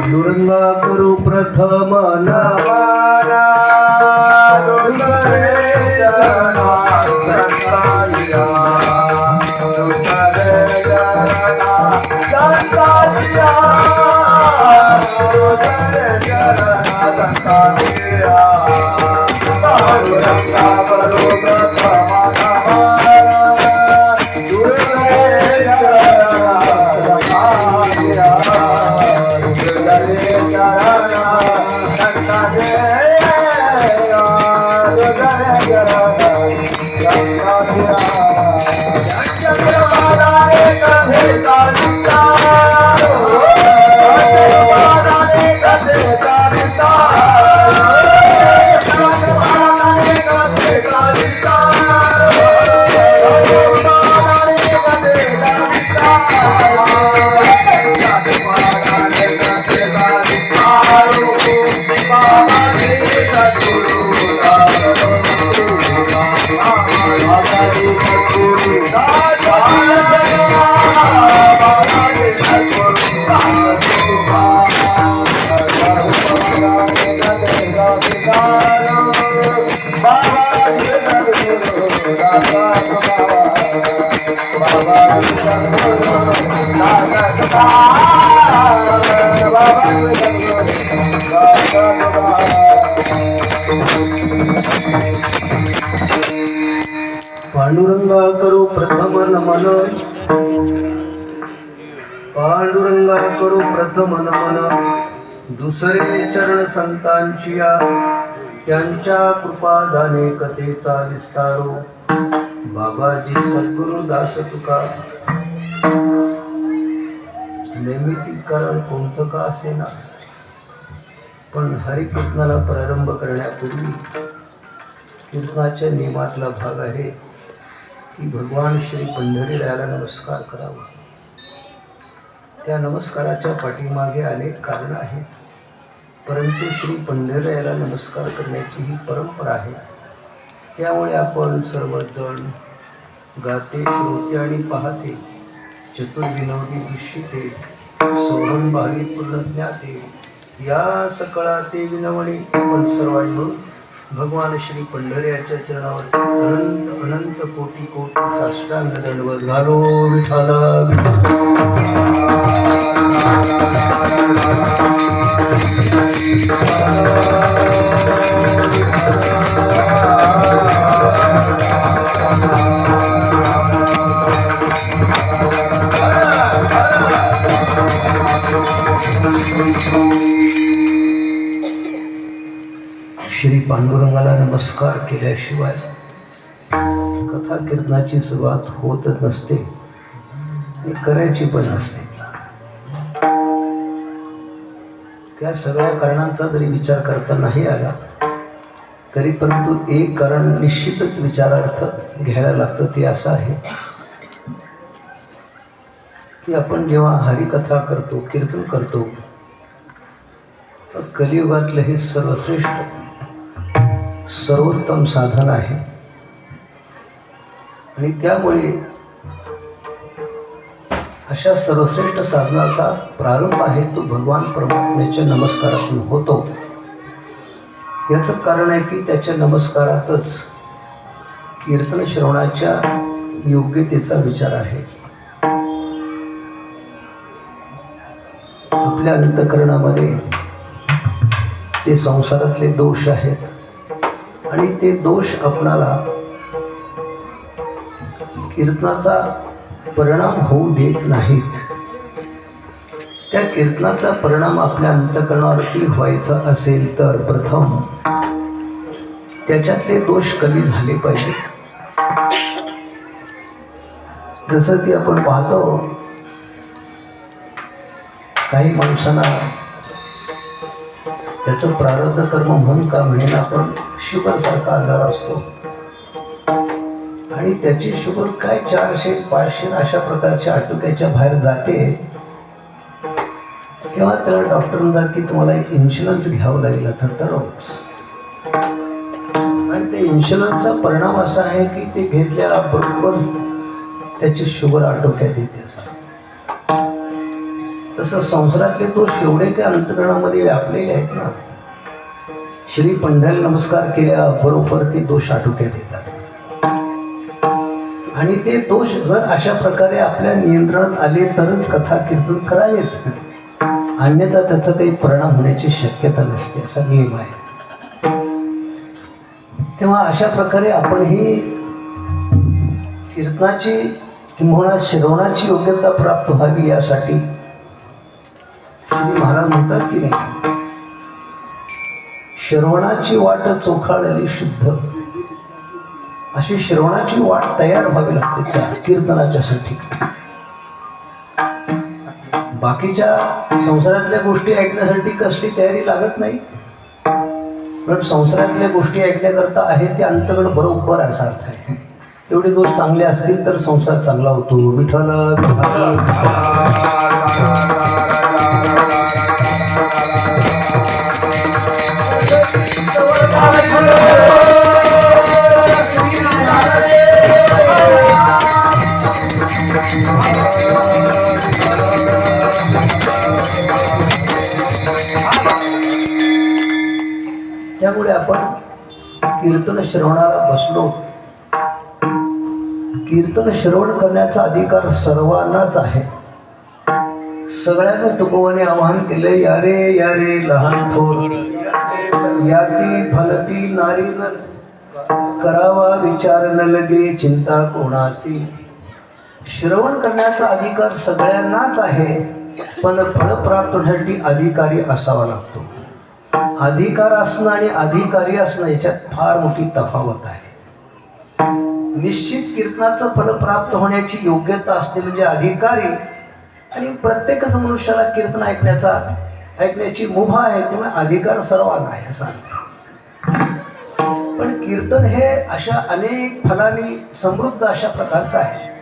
पांडुरंगा करू प्रथम नमना पांडुरंगा करू प्रथम नमन पांडुरंगा करू प्रथम नमन दुसरे चरण संतांची त्यांच्या कृपादाने कथेचा विस्तारो बाबाजी सद्गुरु दास तुका नैमित्तिक कारण कोणतं का असेना पण हरिकीर्तनाला प्रारंभ करण्यापूर्वी कीर्तनाच्या नियमातला भाग आहे की भगवान श्री पंढरीरायाला नमस्कार करावा. त्या नमस्काराच्या पाठीमागे अनेक कारणं आहेत, परंतु श्री पंढरयाला नमस्कार करण्याची ही परंपरा आहे. त्यामुळे आपण सर्वजण गाते, श्रोते आणि पाहते, चतुर्विनोदी दुष्यते, सोहम भावी पूर्ण ज्ञाते, या सकळा ते विनवणी. आपण सर्वांनी म्हणून भगवान श्री पंढरयाच्या चरणावर अनंत अनंत कोटी कोटी साष्टांग दंडवत घालो. विठाला श्री पांडुरंगाला नमस्कार केल्याशिवाय कथा कीर्तनाची सुरुवात होतच नसते आणि करायची पण नसते. त्या सगळ्या कारणांचा जरी विचार करता नाही आला तरी परंतु एक कारण निश्चितच विचारार्थ घ्यायला लागतं. ते असं आहे की आपण जेव्हा हरिकथा करतो, कीर्तन करतो, कलियुगातलं हे सर्वश्रेष्ठ सर्वोत्तम साधन आहे आणि त्यामुळे अशा सर्वश्रेष्ठ साधनाचा प्रारंभ आहे तो भगवान परमात्म्याच्या नमस्कारातून होतो. याचं कारण आहे की त्याच्या नमस्कारातच कीर्तन श्रवणाच्या योग्यतेचा विचार आहे. आपल्या अंतःकरणामध्ये ते संसारातले दोष आहेत आणि ते दोष आपणाला कीर्तनाचा परिणाम होऊ देत नाहीत. त्या कीर्तनाचा परिणाम आपल्या अंतःकरणावरती व्हायचा असेल तर प्रथम त्याच्यातले दोष कमी झाले पाहिजे. जसं की आपण पाहतो काही माणसांना त्याचं प्रारब्ध कर्म म्हणून का म्हणेन आपण शुगर सारखा आजार असतो आणि त्याची शुगर काय 400-500 अशा प्रकारच्या आटोक्याच्या बाहेर जाते. तेव्हा त्याला डॉक्टर म्हणतात की तुम्हाला एक इन्शुरन्स घ्यावं लागेल तरच. आणि ते इन्शुरन्सचा परिणाम असा आहे की ते घेतल्याबरोबर त्याची शुगर आटोक्यात येते. तसं संसारातले दोष एवढे त्या अंतःकरणामध्ये व्यापलेले आहेत ना, श्री पंढरयाला नमस्कार केल्याबरोबर ते दोष आटोक्यात येतात. आणि ते दोष जर अशा प्रकारे आपल्या नियंत्रणात आले तरच कथा कीर्तन करावेत, अन्यथा त्याचा काही परिणाम होण्याची शक्यता नसते, असा नियम आहे. तेव्हा अशा प्रकारे आपण ही कीर्तनाची किंवा श्रवणाची योग्यता प्राप्त व्हावी यासाठी श्री महाराज म्हणतात की नाही, श्रवणाची वाट चोखाळली शुद्ध. अशी श्रवणाची वाट तयार व्हावी लागते त्या कीर्तनाच्यासाठी. बाकीच्या संसारातल्या गोष्टी ऐकण्यासाठी कसली तयारी लागत नाही, पण संसारातल्या गोष्टी ऐकण्याकरता आहे ते अंतःकरण बरोबर असा अर्थ आहे. तेवढे दोष चांगले असतील तर संसार चांगला होतो. विठ्ठल त्यामुळे आपण कीर्तन श्रवणाला बसलो. कीर्तन श्रवण करण्याचा अधिकार सर्वांनाच आहे. सगळ्याचं तुकोबाने आवाहन केले, यारे यारे लहान थोर, याती फलती नारी न करावा विचार न लगे चिंता कोणासी. श्रवण करण्याचा अधिकार सगळ्यांनाच आहे, पण फळ प्राप्त होण्यासाठी अधिकारी असावा लागतो. अधिकार असणं आणि अधिकारी असणं याच्यात फार मोठी तफावत आहे. निश्चित कीर्तनाचं फल प्राप्त होण्याची योग्यता असते म्हणजे अधिकारी, आणि प्रत्येकच मनुष्याला कीर्तन ऐकण्याची मुभा आहे, त्यामुळे अधिकार सर्वांना आहे असं. पण कीर्तन हे अशा अनेक फलांनी समृद्ध अशा प्रकारचं आहे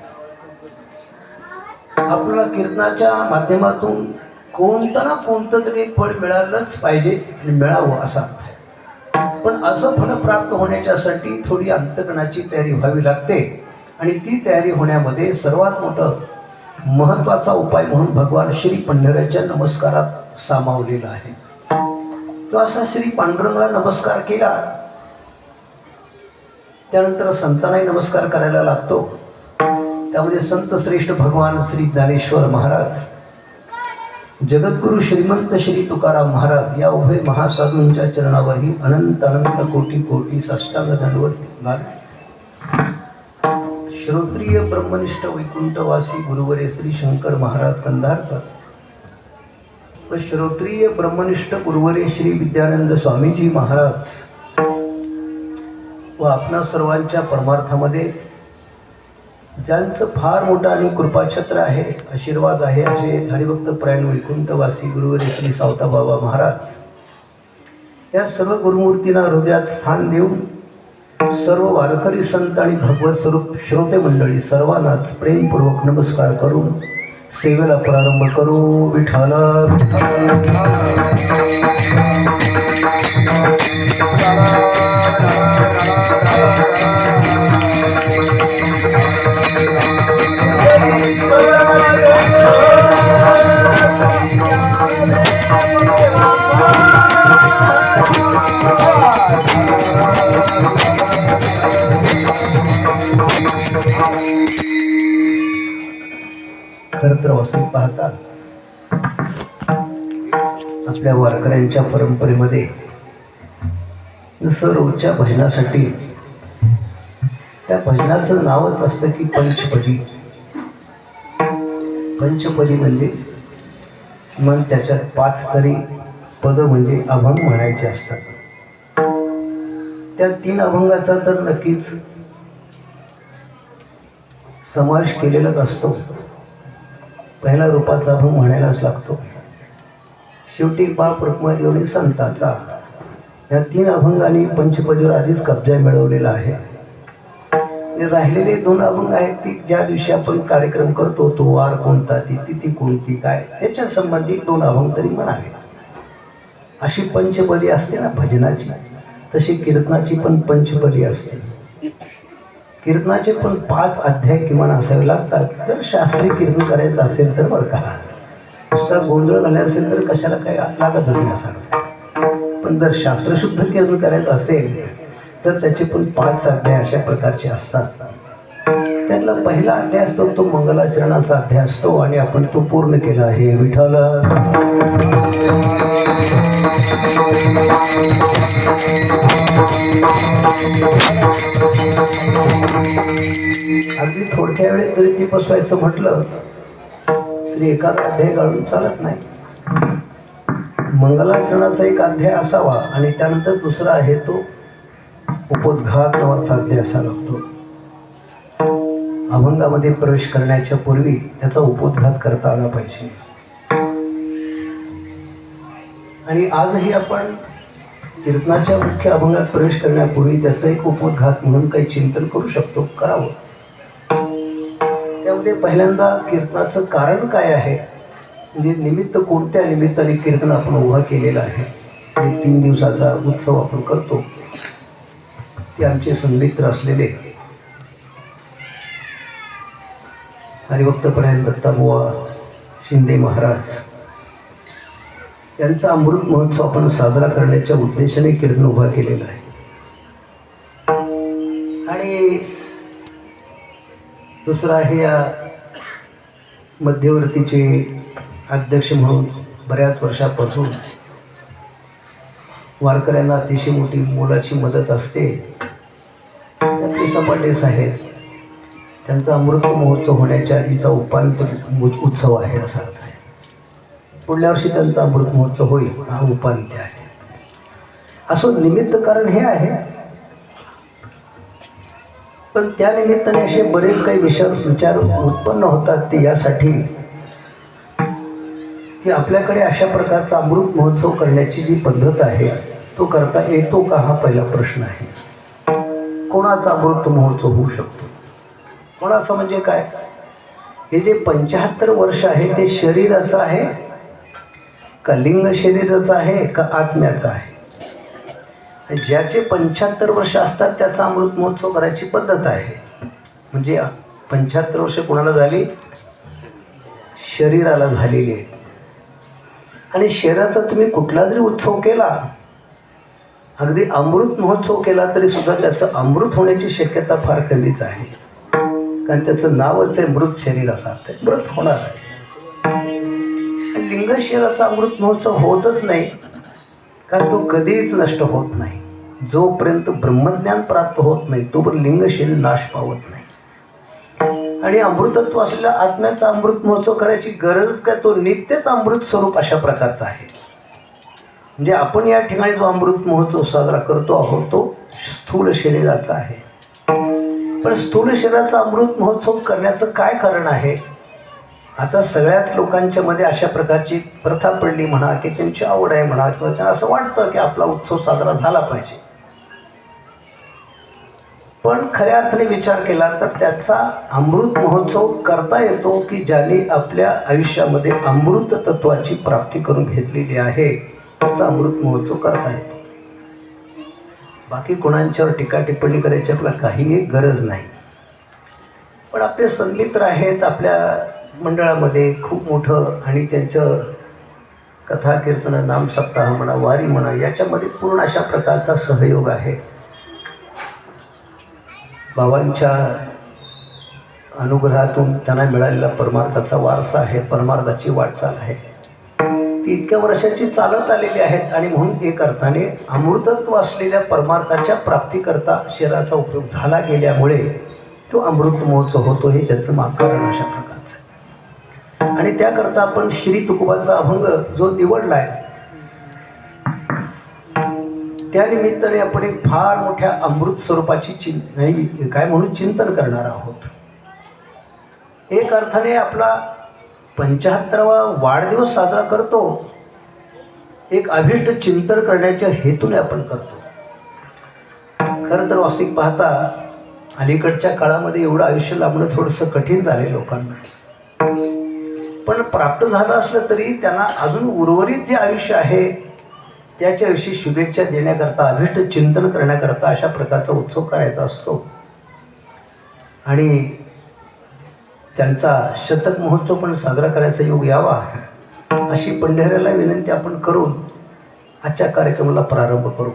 आपल्याला कीर्तनाच्या माध्यमातून कोणतं ना कोणतं तरी एक फळ मिळालंच पाहिजे आणि मिळावं असा अर्थ आहे. पण असं फल प्राप्त होण्याच्यासाठी थोडी अंतकरणाची तयारी व्हावी लागते आणि ती तयारी होण्यामध्ये सर्वात मोठं महत्त्वाचा उपाय म्हणून भगवान श्री पंढऱ्याच्या नमस्कारात सामावलेला आहे. तो असा श्री पांडुरंगाला नमस्कार केला त्यानंतर संतांनाही नमस्कार करायला लागतो. त्यामध्ये संत श्रेष्ठ भगवान श्री ज्ञानेश्वर महाराज, जगद्गुरु श्रीमंत श्री तुकाराम महाराज या उभय महासाधूंच्या चरणावरही अनंत अनंत कोटी कोटी साष्टांग दंडवत घालले. श्रोत्रिय ब्रह्मनिष्ठ वैकुंठवासी गुरुवरे श्री शंकर महाराज कंधारकर व श्रोत्रिय ब्रह्मनिष्ठ गुरुवरे श्री विद्यानंद स्वामीजी महाराज व आपणा सर्वांच्या परमार्थामध्ये ज्यांचं फार मोठं आणि कृपाछत्र आहे, आशीर्वाद आहे, असे हरिभक्त परायण वैकुंठवासी गुरुवरे श्री सावताबाबा महाराज या सर्व गुरुमूर्तींना हृदयात स्थान देऊन सर्व वारकरी संत आणि भगवत स्वरूप श्रोते मंडळी सर्वांनाच प्रेमपूर्वक नमस्कार करून सेवेला प्रारंभ करू. विठ्ठल खरं तर वास्तविक पाहता आपल्या वारकऱ्यांच्या परंपरेमध्ये जसं रोजच्या भजनासाठी त्या भजनाचं नावच असतं की पंचपदी. पंचपदी म्हणजे मग त्याच्यात 5 तरी पद म्हणजे अभंग म्हणायचे असतात. त्या 3 अभंगाचा तर नक्कीच समावेश केलेलाच असतो. पहिला रूपाचा अभंग म्हणायलाच लागतो. शेवटी बाप रुक्मादेवी संताचा या 3 अभंगांनी पंचपदीवर आधीच कब्जा मिळवलेला आहे. राहिलेले 2 अभंग आहेत ती ज्या दिवशी आपण कार्यक्रम करतो तो वार कोणता, ती तिथी कोणती, काय त्याच्या संबंधित 2 अभंग तरी म्हणावे. अशी पंचपदी असते ना भजनाची, तशी कीर्तनाची पण पंचपदी असते. कीर्तनाचे पण 5 अध्याय किमान असावे लागतात जर शास्त्रीय कीर्तन करायचं असेल तर. बरं का, नुसता गोंधळ घालायचा असेल तर कशाला काय लागतच नसावं. पण जर शास्त्रशुद्ध कीर्तन करायचं असेल तर त्याचे पण 5 अध्याय अशा प्रकारचे असतात. त्यातला पहिला अध्याय असतो तो मंगलाचरणाचा अध्याय असतो आणि आपण तो पूर्ण केला आहे. विठ्ठल अगदी थोडक्या वेळेत जरी ती बसवायचं म्हटलं तरी एखादा अध्याय काढून चालत नाही. मंगलाचरणाचा एक अध्याय असावा आणि त्यानंतर दुसरा आहे तो उपोद्घात नावाचा अध्याय असा लागतो. अभंगामध्ये प्रवेश करण्याच्या पूर्वी त्याचा उपोद्घात करता आला पाहिजे. आणि आजही आपण कीर्तनाच्या मुख्य अभंगात प्रवेश करण्यापूर्वी त्याचा एक उपोद्घात म्हणून काही चिंतन करू शकतो, करावं. त्यामध्ये पहिल्यांदा कीर्तनाचं कारण काय आहे, म्हणजे निमित्त कोणत्या निमित्ताने कीर्तन आपण उभा केलेला आहे. 3 दिवसाचा उत्सव आपण करतो. ते आमचे सन्मित्र असलेले हरिभक्त परायण दत्ताबुवा शिंदे महाराज यांचा अमृत महोत्सव आपण साजरा करण्याच्या उद्देशाने कीर्तन उभा केलेला आहे. आणि दुसरा आहे या मध्यवर्तीचे अध्यक्ष म्हणून बऱ्याच वर्षापासून वारकऱ्यांना अतिशय मोठी मोलाची मदत असते त्यातले सपाटे साहेब, त्यांचा अमृत महोत्सव होण्याच्या आधीचा उपांत्य उत्सव आहे असा अर्थ आहे. पुढल्या वर्षी त्यांचा अमृत महोत्सव होईल, हा उपांत्य आहे. असं निमित्त कारण हे आहे. पण त्या निमित्ताने असे बरेच काही विचार उत्पन्न होतात ते यासाठी की आपल्याकडे अशा प्रकारचा अमृत महोत्सव करण्याची जी पद्धत आहे तो करता येतो का, हा पहिला प्रश्न आहे. कोणाचा अमृत महोत्सव होऊ शकतो, कोणाचा म्हणजे काय, हे जे 75 वर्ष आहे ते शरीराचं आहे का लिंग शरीराचं आहे का आत्म्याचं आहे? ज्याचे 75 वर्ष असतात त्याचा अमृत महोत्सव करायची पद्धत आहे. म्हणजे 75 वर्ष कोणाला झाली? शरीराला झालेली आहे. आणि शरीराचा तुम्ही कुठला जरी उत्सव केला, अगदी अमृत महोत्सव केला तरी सुद्धा त्याचं अमृत होण्याची शक्यता फार कमीच आहे. कारण त्याचं नावच आहे मृत शरीर असं अर्थ आहे. मृत होणार आहे. लिंग शरीराचा अमृत महोत्सव होतच नाही, कारण तो कधीच नष्ट होत नाही. जोपर्यंत ब्रह्मज्ञान प्राप्त होत नाही तोपर्यंत लिंग शरीर नाश पावत नाही. आणि अमृतत्व असलेल्या आत्म्याचा अमृत महोत्सव करायची गरज काय? तो नित्यच अमृत स्वरूप अशा प्रकारचा आहे. म्हणजे आपण या ठिकाणी जो अमृत महोत्सव साजरा करतो आहोत तो स्थूल शरीराचा आहे. पण स्थूल शरीराचा अमृत महोत्सव करण्याचं काय कारण आहे? आता सगळ्याच लोकांच्या मध्ये अशा प्रकारची प्रथा पडली म्हणा, की त्यांची आवड आहे म्हणा, किंवा त्यांना असं वाटतं की आपला उत्सव साजरा झाला पाहिजे. पण खऱ्या अर्थाने विचार केला तर त्याचा अमृत महोत्सव करता येतो की ज्याने आपल्या आयुष्यामध्ये अमृत तत्वाची प्राप्ती करून घेतलेली आहे, त्याचा अमृत महोत्सव करता येतो. बाकी कोणांच्यावर टीका टिप्पणी करायची आपल्याला काहीही गरज नाही. पण आपले सन्मित्र आहेत आपल्या मंडळामध्ये खूप मोठं, आणि त्यांचं कथा कीर्तन नाम सप्ताह म्हणा, वारी म्हणा, याच्यामध्ये पूर्ण अशा प्रकारचा सहयोग आहे. बाबांच्या अनुग्रहातून त्यांना मिळालेला परमार्थाचा वारसा आहे, परमार्थाची वाटचाल आहे. ती इतक्या वर्षाची चालत आलेली आहेत. आणि म्हणून एक अर्थाने अमृतत्व असलेल्या परमार्थाच्या प्राप्तीकरता शरीराचा उपयोग झाला गेल्यामुळे तो अमृत महोत्सव होतो. हे त्याचं कारण अशा प्रकारचं आहे. आणि त्याकरता आपण श्री तुकोबाचा अभंग जो निवडला आहे, त्या निमित्ताने आपण एक फार मोठ्या अमृत स्वरूपाची चिंतन करणार आहोत. एक अर्थाने आपला 75वा वाढदिवस साजरा करतो, एक अभिष्ट चिंतन करण्याच्या हेतूने आपण करतो. खरं तर वास्तविक पाहता अलीकडच्या काळामध्ये एवढं आयुष्य लाभणं थोडंसं कठीण झालं लोकांना. पण प्राप्त झालं असलं तरी त्यांना अजून उर्वरित जे आयुष्य आहे त्याच्याविषयी शुभेच्छा देण्याकरता, अभिष्ट चिंतन करण्याकरता अशा प्रकारचा उत्सव करायचा असतो. आणि त्यांचा शतक महोत्सव पण साजरा करायचा योग यावा अशी पंढऱ्याला विनंती आपण करून आजच्या कार्यक्रमाला प्रारंभ करू.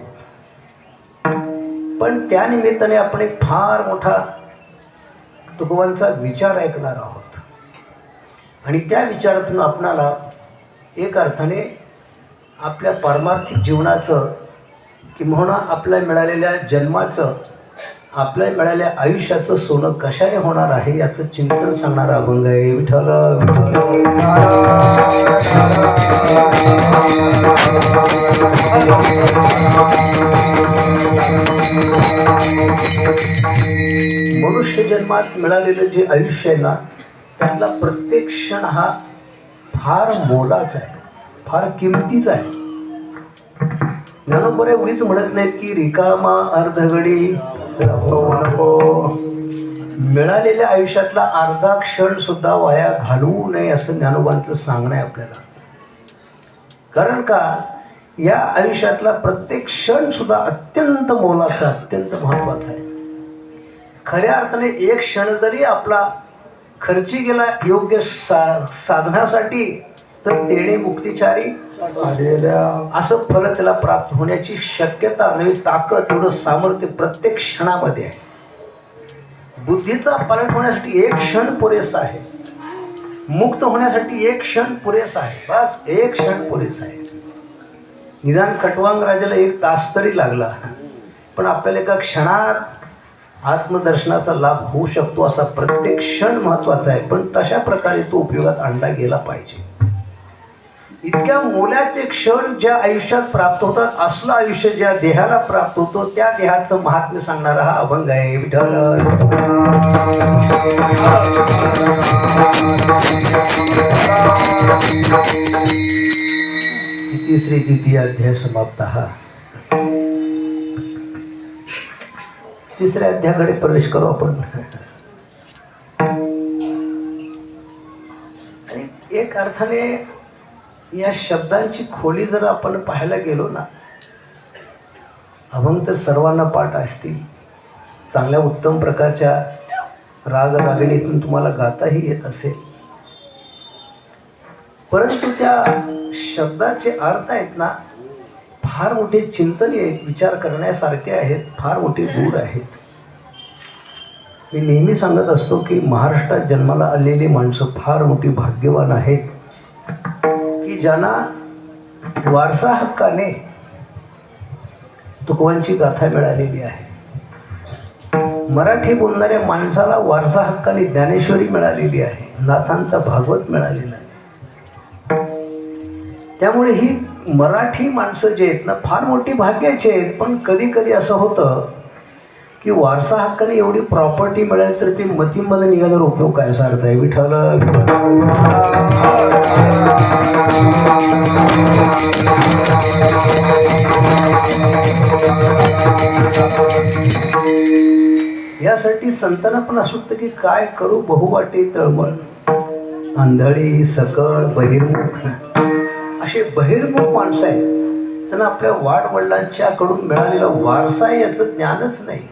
पण त्या निमित्ताने आपण एक फार मोठा तुकोबांचा विचार ऐकणार आहोत. आणि त्या विचारातून आपणाला एक अर्थाने आपल्या पारमार्थिक जीवनाचं किंवा आपल्या मिळालेल्या जन्माचं, आपल्या मिळालेल्या आयुष्याचं सोनं कशाने होणार आहे याचं चिंतन सांगणारा अभंग आहे. विठ्ठल मनुष्य जन्मात मिळालेलं जे आयुष्य आहे ना, त्यातला प्रत्येक क्षण हा फार मोलाचा आहे, फार किमतीचा आहे. ज्ञानोबा एवढीच म्हणत नाहीत की रिकामा अर्धघडी मिळालेल्या आयुष्यातला अर्धा क्षण सुद्धा वाया घालवू नये असं ज्ञानोबांचं सांगणं आहे आपल्याला. कारण का, या आयुष्यातला प्रत्येक क्षण सुद्धा अत्यंत मोलाचा, अत्यंत महत्वाचा आहे. खऱ्या अर्थाने एक क्षण जरी आपला खर्ची गेला योग्य साधनासाठी तर तेणे मुक्तिचारी असं फल त्याला प्राप्त होण्याची शक्यता, नवी ताकद, एवढं सामर्थ्य प्रत्येक क्षणामध्ये आहे. बुद्धीचा पालट होण्यासाठी एक क्षण पुरेसा आहे, मुक्त होण्यासाठी एक क्षण पुरेसा आहे, बस एक क्षण पुरेसा आहे. निदान खटवांग राजाला 1 तास तरी लागला, पण आपल्याला एका क्षणात आत्मदर्शनाचा लाभ होऊ शकतो. असा प्रत्येक क्षण महत्वाचा आहे, पण तशा प्रकारे तो उपयोगात आणला गेला पाहिजे. इतक्या मोलाचे क्षण ज्या आयुष्यात प्राप्त होतात, असलं आयुष्य ज्या देहाला प्राप्त होतो त्या देहाचं महात्म्य सांगणारा हा अभंग आहे. विठ्ठल तिसरे द्वितीय अध्याय समाप्त. तिसऱ्या अध्यायाकडे प्रवेश करू आपण. एका अर्थाने या शब्दांची खोली जर आपण पाहायला गेलो ना, अभंग तर सर्वांना पाठ असतील, चांगल्या उत्तम प्रकारच्या राग रागिणीतून तुम्हाला गाताही येत असेल, परंतु त्या शब्दाचे अर्थ आहेत ना, फार मोठे चिंतनीय आहेत, विचार करण्यासारखे आहेत, फार मोठे गूढ आहेत. मी नेहमी सांगत असतो की महाराष्ट्रात जन्माला आलेली माणसं फार मोठी भाग्यवान आहेत की ज्यांना वारसा हक्काने तुकोबांची गाथा मिळालेली आहे. मराठी बोलणाऱ्या माणसाला वारसा हक्काने ज्ञानेश्वरी मिळालेली आहे, नाथांचा भागवत मिळालेला आहे. त्यामुळे ही मराठी माणसं जे आहेत ना, फार मोठी भाग्याची आहेत. पण कधी कधी असं होतं की वारसा हक्काने एवढी प्रॉपर्टी मिळाली तर ते मतीमध्ये निघाल्यावर उपयोग काय असा अर्थ आहे. विठ्ठल यासाठी संतांना पण असं होतं की काय करू बहुवाटे तळमळ, आंधळी सकळ बहिर्मुख, असे बहिर्मुख माणसं आहेत. त्यांना आपल्या वाडवडिलांच्याकडून मिळालेला वारसा याचं ज्ञानच नाही.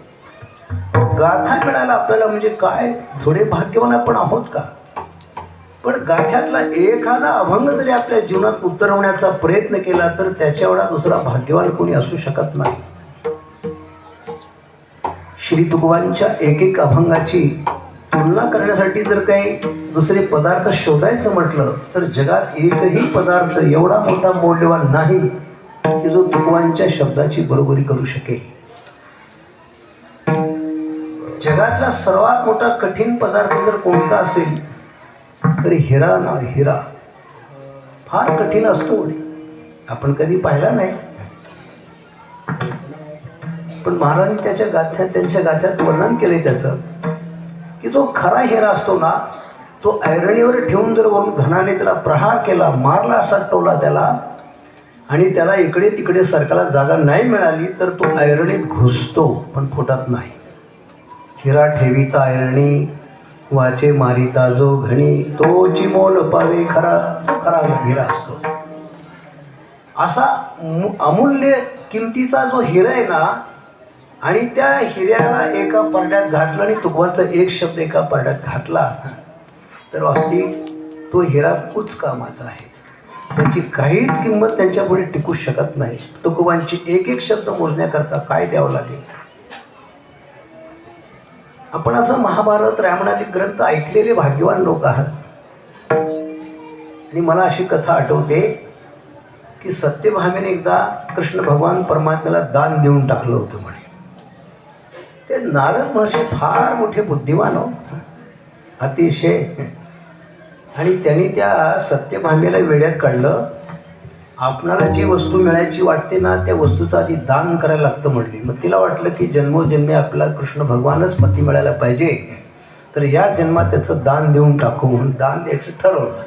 गाथा मिळायला आपल्याला म्हणजे काय, थोडे भाग्यवान आपण आहोत का? पण गाथ्यातला एखादा अभंग जरी आपल्या जीवनात उतरवण्याचा प्रयत्न केला तर त्याच्या एवढा दुसरा भाग्यवान कोणी असू शकत नाही. श्री तुकोबांच्या एक एक अभंगाची तुलना करण्यासाठी जर काही दुसरे पदार्थ शोधायचं म्हटलं तर जगात एकही पदार्थ एवढा मोठा मौल्यवान नाही की जो तुकोबांच्या शब्दाची बरोबरी करू शकेल. जगातला सर्वात मोठा कठीण पदार्थ जर कोणता असेल तर हिरा ना, हिरा फार कठीण असतो. आपण कधी पाहिला नाही, पण महाराजांनी त्यांच्या गाथ्यात वर्णन केले त्याचं की जो खरा हिरा असतो ना, तो ऐरणीवर ठेवून जर वरून घनाने त्याला प्रहार केला, मारला, असा टोला त्याला, आणि त्याला इकडे तिकडे सरकायला जागा नाही मिळाली तर तो ऐरणीत घुसतो पण फुटत नाही. हिरा ठेविता ऐरणी, वाचे मारिता जो घणी, तो चिमोल पावे खरा, खरा हिरा असतो. असा अमूल्य किमतीचा जो हिरा आहे ना, आणि त्या हिऱ्याला एका परड्यात घातलं आणि तुकोबांचा एक शब्द एका परड्यात घातला तर वास्तविक तो हिरा कुच कामाचा आहे. त्याची काहीच किंमत त्यांच्यापुढे टिकू शकत नाही. तुकोबांची एक एक शब्द मोजण्याकरता काय द्यावं लागेल. आपण असं महाभारत रामायणाचे ग्रंथ ऐकलेले भाग्यवान लोक आहात. आणि मला अशी कथा आठवते की सत्यभामेने एकदा कृष्ण भगवान परमात्म्याला दान देऊन टाकलं होतं म्हणे. ते नारद महर्षी फार मोठे बुद्धिमान हो, अतिशय. आणि त्यांनी त्या सत्यभामेला वेड्यात काढलं. आपणाला जी वस्तू मिळायची वाटते ना, त्या वस्तूचं आधी दान करायला लागतं म्हटली. मग तिला वाटलं की जन्मोजन्मी आपला कृष्ण भगवानच पती मिळायला पाहिजे, तर या जन्मात त्याचं दान देऊन टाकू म्हणून दान द्यायचं ठरवलं.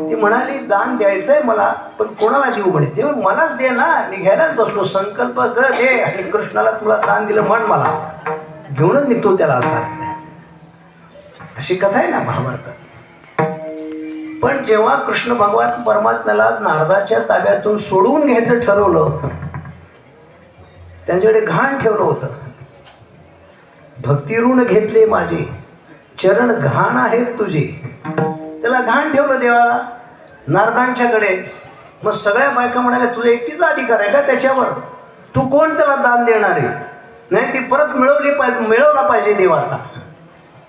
ती म्हणाली दान द्यायचं आहे मला, पण कोणाला देऊ म्हणे. ते मलाच दे ना, मी घ्यायलाच बसलो, संकल्प कर दे आणि कृष्णाला तुला दान दिलं म्हण, मला घेऊनच निघतो त्याला, असा अशी कथा आहे ना महाभारतात. पण जेव्हा कृष्ण भगवान परमात्म्याला नारदाच्या ताब्यातून सोडवून घ्यायचं ठरवलं, त्यांच्याकडे घाण ठेवलं होतं. भक्ती ऋण घेतले माझे, चरण घाण आहेत तुझे. त्याला घाण ठेवलं देवाला नारदांच्याकडे. मग सगळ्या बायका म्हणाल्या तुझा एकटीचा अधिकार आहे का त्याच्यावर, तू कोण त्याला दान देणार आहे, नाही ती परत मिळवला पाहिजे देवाचा.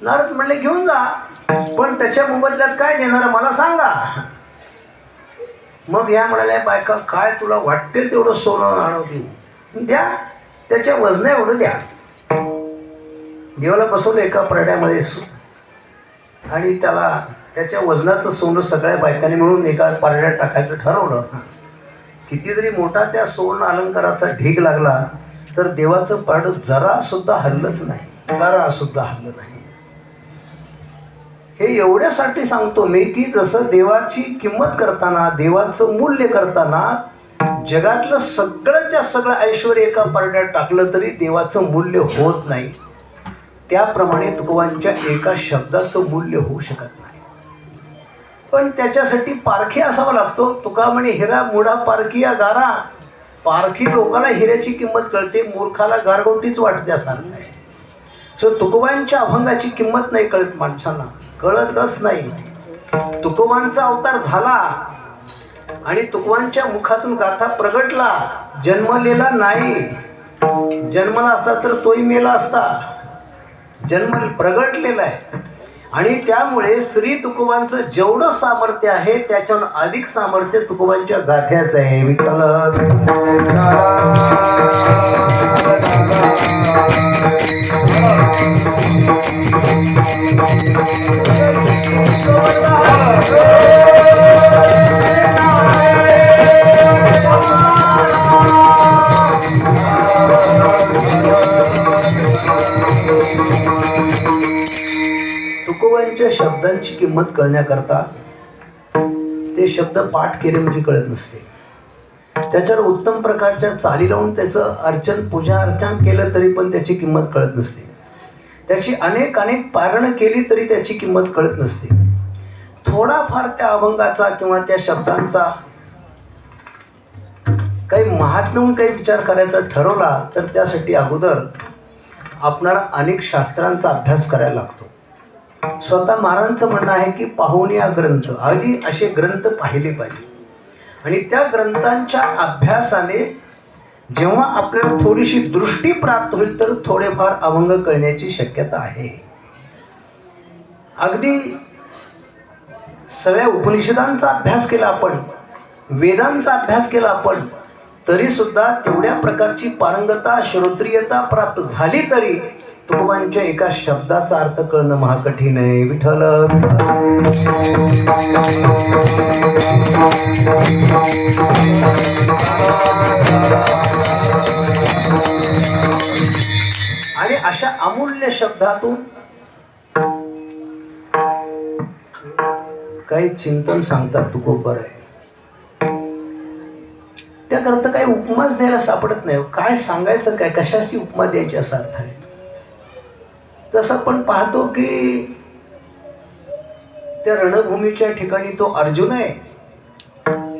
नारद म्हणले घेऊन जा, पण त्याच्या मोबदल्यात काय देणार मला सांगा. मग या म्हणाल्या बायका काय तुला वाटेल तेवढं सोनं आणवतील, द्या, त्याच्या वजना एवढं द्या. देवाला बसवलं एका परड्यामध्ये आणि त्याला त्याच्या वजनाचं सोनं सगळ्या बायकांनी मिळून एका परड्यात टाकायचं ठरवलं. किती जरी मोठा त्या सोनं अलंकाराचा ढीग लागला तर देवाचं पारडं जरा सुद्धा हल्लंच नाही, जरा सुद्धा हल्लं नाही. हे एवढ्यासाठी सांगतो मी की जसं देवाची किंमत करताना, देवाचं मूल्य करताना जगातलं सगळंच्या सगळं ऐश्वर एका परड्यात टाकलं तरी देवाचं मूल्य होत नाही, त्याप्रमाणे तुकोबांच्या एका शब्दाचं मूल्य होऊ शकत नाही. पण त्याच्यासाठी पारखी असावा लागतो. तुका म्हणे हिरा मुडा पारखी या गारा. पारखी लोकाला हिऱ्याची किंमत कळते, मूर्खाला गारगोटीच वाटते असं. सो तुकोबांच्या अभंगाची किंमत नाही कळत माणसांना, कळतच नाही. तुकोबांचा अवतार झाला आणि तुकोबांच्या मुखातून गाथा प्रगटला. जन्मलेला नाही, जन्मला असता तर तोही मेला असता. जन्म प्रगटलेला आहे आणि त्यामुळे श्री तुकोबांचं जेवढं सामर्थ्य आहे त्याच्यावर अधिक सामर्थ्य तुकोबांच्या गाथ्याच आहे. विठ्ठल तुकोबांच्या शब्दांची किंमत कळण्याकरता ते शब्द पाठ केले म्हणजे कळत नसते. त्याच्यावर उत्तम प्रकारच्या चाली लावून त्याचं अर्चन पूजा अर्चन केलं तरी पण त्याची किंमत कळत नसते. त्याची अनेक पारणं केली तरी त्याची किंमत कळत नसते. थोडाफार त्या अभंगाचा किंवा त्या शब्दांचा काही महात्म्य काही विचार करायचा ठरवला तर त्यासाठी अगोदर आपल्याला अनेक शास्त्रांचा अभ्यास करायला लागतो. स्वतः महाराजांचं म्हणणं आहे की पाहून या ग्रंथ, आधी असे ग्रंथ पाहिले पाहिजे आणि त्या ग्रंथांच्या अभ्यासाने जेव्हा आपल्याला थोडीशी दृष्टी प्राप्त होईल तर थोडेफार अभंग कळण्याची शक्यता आहे. अगदी सगळ्या उपनिषदांचा अभ्यास केला आपण, वेदांचा अभ्यास केला आपण, तरी सुद्धा तेवढ्या प्रकारची पारंगता श्रोत्रियता प्राप्त झाली तरी तुकोबांच्या एका शब्दाचा अर्थ कळणं महाकठीण आहे. विठ्ठल आणि अशा अमूल्य शब्दातून काही चिंतन सांगतात तुकोबर आहे. त्याकरता काही उपमाच द्यायला सापडत नाही. काय सांगायचं, काय कशाची उपमा द्यायची असा अर्थ आहे. तसं आपण पाहतो की त्या रणभूमीच्या ठिकाणी तो अर्जुन आहे.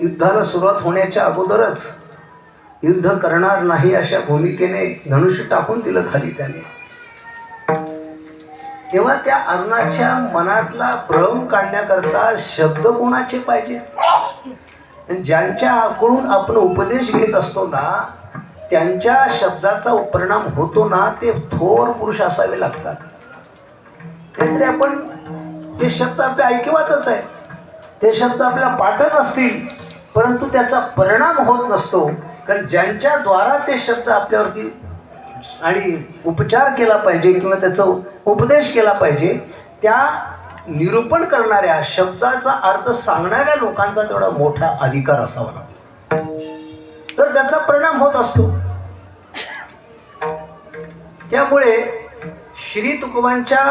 युद्धाला सुरुवात होण्याच्या अगोदरच युद्ध करणार नाही अशा भूमिकेने धनुष्य टाकून दिलं खाली त्याने. तेव्हा त्या अर्जुनाच्या मनातला भ्रम काढण्याकरता शब्द कोणाचे पाहिजे? ज्यांच्याकडून आपण उपदेश घेत असतो ना त्यांच्या शब्दाचा परिणाम होतो ना ते थोर पुरुष असावे लागतात. काहीतरी आपण ते शब्द आपल्या ऐकिवातच आहे, ते शब्द आपल्याला पाठच असतील परंतु त्याचा परिणाम होत नसतो. कारण ज्यांच्या द्वारा ते शब्द आपल्यावरती आणि उपचार केला पाहिजे किंवा त्याचा उपदेश केला पाहिजे त्या निरूपण करणाऱ्या शब्दाचा अर्थ सांगणाऱ्या लोकांचा तेवढा मोठा अधिकार असावा लागतो, तर त्याचा परिणाम होत असतो. त्यामुळे श्री तुकोबांच्या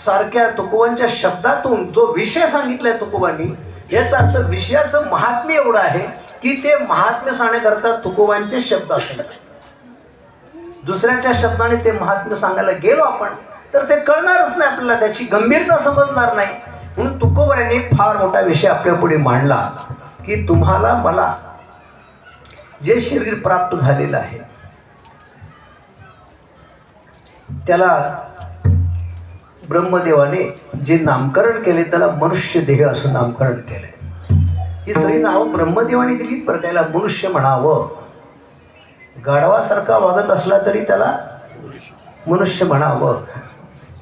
सारख्या तुकोबांच्या शब्दातून जो विषय सांगितलाय तुकोबांनी याचा अर्थ विषयाचं महात्म्य एवढं आहे की ते महात्म्य सांगण्याकरता तुकोबांचे शब्द असतात. दुसऱ्याच्या शब्दाने ते महात्म्य सांगायला गेलो आपण तर ते कळणारच नाही आपल्याला, त्याची गंभीरता समजणार नाही. म्हणून तुकोबांनी फार मोठा विषय आपल्या पुढे मांडला की तुम्हाला मला जे शरीर प्राप्त झालेलं आहे त्याला ब्रह्मदेवाने जे नामकरण केले त्याला मनुष्य देह असं नामकरण केलंय. ही सगळी नावं ब्रह्मदेवाने दिली. बरं त्याला मनुष्य म्हणावं, गाढवासारखा वागत असला तरी त्याला मनुष्य म्हणावं.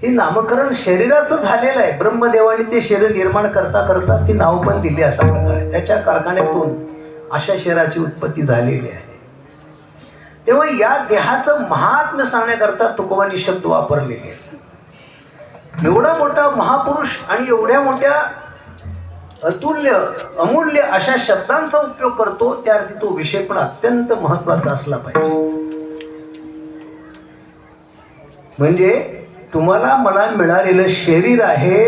हे नामकरण शरीराचं झालेलं आहे. ब्रह्मदेवाने ते शरीर निर्माण करता करताच ती नावं पण दिली असा प्रकार आहे. त्याच्या कारखान्यातून अशा शरीराची उत्पत्ती झालेली आहे. तेव्हा या देहाचं महात्म्य सांगण्याकरता तुकोबांनी शब्द वापरलेले आहेत. एवढा मोठा महापुरुष आणि एवढ्या मोठ्या अतुल्य अमूल्य अशा शब्दांचा उपयोग करतो त्या अर्थी तो विषय पण अत्यंत महत्वाचा असला पाहिजे. म्हणजे तुम्हाला मला मिळालेलं शरीर आहे,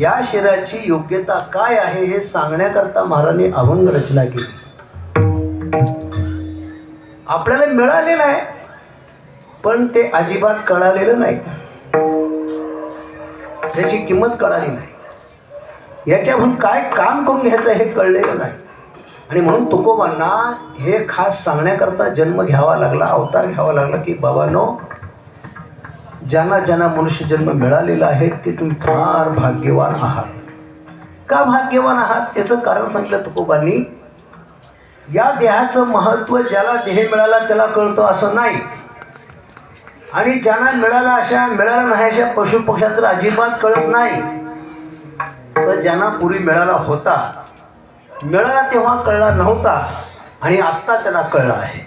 या शरीराची योग्यता काय आहे हे सांगण्याकरता महाराजांनी अभंग रचना केली. आपल्याला मिळालेलं आहे पण ते अजिबात कळालेलं नाही, त्याची किंमत कळाली नाही. याच्याहून काय काम करून घ्यायचं हे कळलेलं नाही. आणि म्हणून तुकोबांना हे खास सांगण्याकरता जन्म घ्यावा लागला, अवतार घ्यावा लागला की बाबांनो, ज्यांना ज्यांना मनुष्य जन्म मिळालेला आहे ते तुम्ही फार भाग्यवान आहात. का भाग्यवान आहात त्याचं कारण सांगितलं तुकोबांनी. या देहाचं महत्त्व ज्याला देह मिळाला त्याला कळतं असं नाही, आणि ज्यांना मिळाला नाही अशा पशुपक्ष्याचं अजिबात कळत नाही. तर ज्यांना पूर्वी मिळाला होता, मिळाला तेव्हा कळला नव्हता आणि आत्ता त्यांना कळला आहे.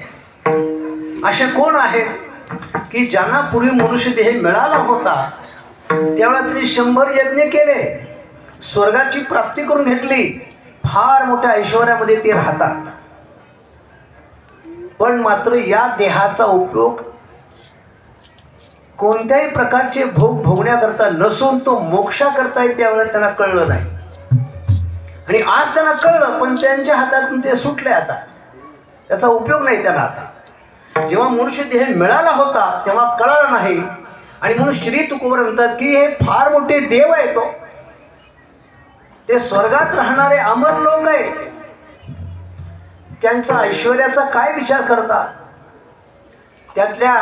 असे कोण आहेत की ज्यांना पूर्वी मनुष्य देह मिळाला होता त्यावेळेला त्यांनी 100 यज्ञ केले, स्वर्गाची प्राप्ती करून घेतली, फार मोठ्या ऐश्वर्यामध्ये ते राहतात. पण मात्र या देहाचा उपयोग कोणत्याही प्रकारचे भोग भोगण्याकरता नसून तो मोक्षाकरता आहे त्यावेळेला त्यांना कळलं नाही. आणि आज त्यांना कळलं पण त्यांच्या हातातून ते सुटले, आता त्याचा उपयोग नाही त्यांना. आता जेव्हा मनुष्य देह मिळाला होता तेव्हा कळलं नाही. आणि म्हणून श्री तुकोबर म्हणतात की हे फार मोठे देव आहे, ते स्वर्गात राहणारे अमर लोक आहेत. त्यांचा ऐश्वर्याचा काय विचार करता. त्यातल्या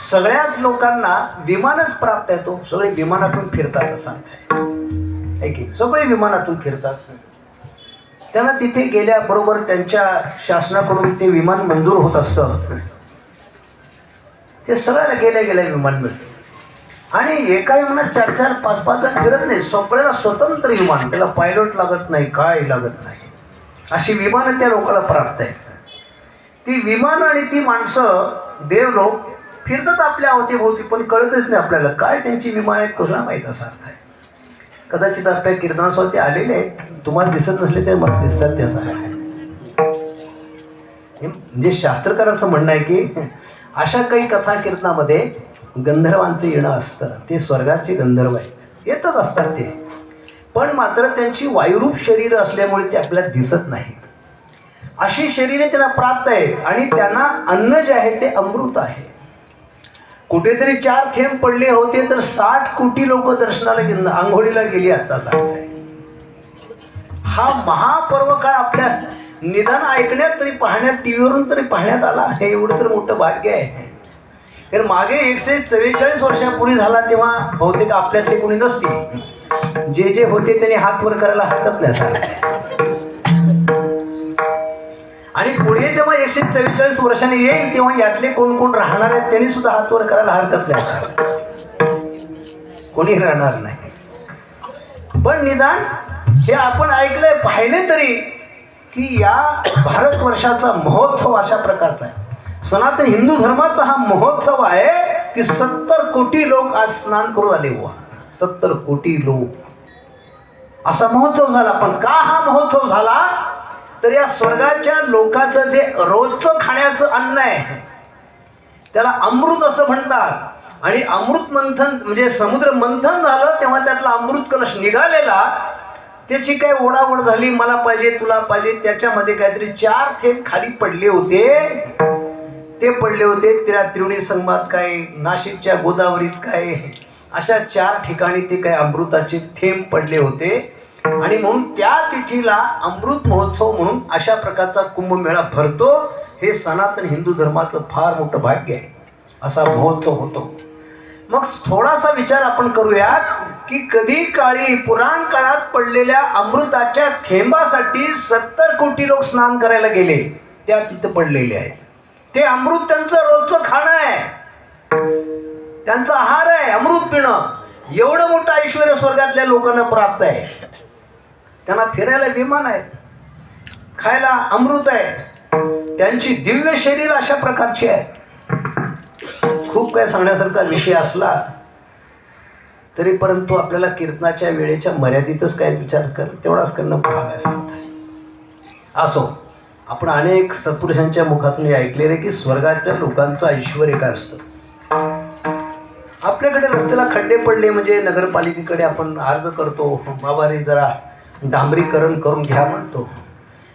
सगळ्याच लोकांना विमानच प्राप्त आहे, तो सगळे विमानातून फिरतात असा आहे की सगळे विमानातून फिरतात. त्यांना तिथे गेल्याबरोबर त्यांच्या शासनाकडून ते विमान मंजूर होत असतं. ते सगळ्याला गेल्या विमान मिळतं. आणि एका विमानात 4-4, 5-5 जण फिरत नाही, सगळ्याला स्वतंत्र विमान, त्याला पायलट लागत नाही, काय लागत नाही, अशी विमानं त्या लोकांना प्राप्त आहेत. ती विमानं आणि ती माणसं देव लोक फिरतात आपल्या अवतीभोवती, पण कळतच नाही आपल्याला काय त्यांची विमान आहेत, कसं माहीत असा अर्थ आहे. कदाचित आपल्या कीर्तनासोबत आलेले आहेत, तुम्हाला दिसत नसले तरी मला दिसतात, त्याचा आहे. म्हणजे शास्त्रकाराचं म्हणणं आहे की अशा काही कथा कीर्तनामध्ये गंधर्वांचं येणं असतं. ते स्वर्गाचे गंधर्व आहेत, येतच असतात ते, पण मात्र त्यांची वायुरूप शरीर असल्यामुळे ते आपल्याला दिसत नाहीत. अशी शरीरे त्यांना प्राप्त आहेत आणि त्यांना अन्न जे आहे ते अमृत आहे. कुठेतरी 4 थेंब पडले होते तर 60 कोटी लोक दर्शनाला आंघोळीला गेली, आता सांगताय. हा महापर्व काळ आपल्या निदान ऐकण्यात तरी, पाहण्यात, टीव्हीवरून तरी पाहण्यात आला, हे एवढं तर मोठं भाग्य आहे. कारण मागे 144 वर्षापूर्वी झाला तेव्हा बहुतेक आपल्यातले कोणी नसतील, जे होते त्यांनी हात वर करायला हरकत नाही सांगताय. आणि पुढे जेव्हा 144 वर्षांनी येईल तेव्हा यातले कोण कोण राहणार आहेत त्यांनी सुद्धा हात वर करायला हरकत नाही, कोणी राहणार नाही. पण निदान हे आपण ऐकलंय, पाहिले तरी की या भारतवर्षाचा महोत्सव अशा प्रकारचा आहे. सनातन हिंदू धर्माचा हा महोत्सव आहे की 70 कोटी लोक आज स्नान करून आले. 70 कोटी लोक असा महोत्सव झाला. पण का हा महोत्सव झाला तर या स्वर्गाच्या लोकांचं जे रोजचं खाण्याचं अन्न आहे त्याला अमृत असं म्हणतात. आणि अमृत मंथन म्हणजे समुद्र मंथन झालं तेव्हा त्यातला अमृत कलश निघालेला, त्याची काय ओढाओढ झाली, मला पाहिजे तुला पाहिजे, त्याच्यामध्ये काहीतरी 4 थेंब खाली पडले होते. ते पडले होते त्या त्रिवेणी संगमात, काय नाशिकच्या गोदावरीत, काय अशा 4 ठिकाणी ते काय अमृताचे थेंब पडले होते. आणि म्हणून त्या तिथीला अमृत महोत्सव म्हणून अशा प्रकारचा कुंभमेळा भरतो. हे सनातन हिंदू धर्माचं फार मोठं भाग्य आहे, असा महोत्सव होतो. मग थोडासा विचार आपण करूयात की कधी काळी पुराण काळात पडलेल्या अमृताच्या थेंबासाठी 70 कोटी लोक स्नान करायला गेले, त्या तिथं पडलेले आहेत. ते अमृत त्यांचं रोजचं खाणं आहे, त्यांचा आहार आहे अमृत पिणं. एवढं मोठं ऐश्वर्य स्वर्गातल्या लोकांना प्राप्त आहे. त्यांना फिरायला विमान आहे, खायला अमृत आहे, त्यांची दिव्य शरीर अशा प्रकारची आहे. खूप काय सांगण्यासारखा विषय असला तरी परंतु आपल्याला कीर्तनाच्या वेळेच्या मर्यादितच काय विचार तेवढाच करणं भाग आहे. असो, आपण अनेक सत्पुरुषांच्या मुखातून ऐकलेले की स्वर्गाच्या लोकांचं ऐश्वर्य काय असतं. आपल्याकडे रस्त्याला खड्डे पडले म्हणजे नगरपालिकेकडे आपण अर्ज करतो, बाबा रे जरा डांबरीकरण करून घ्या म्हणतो.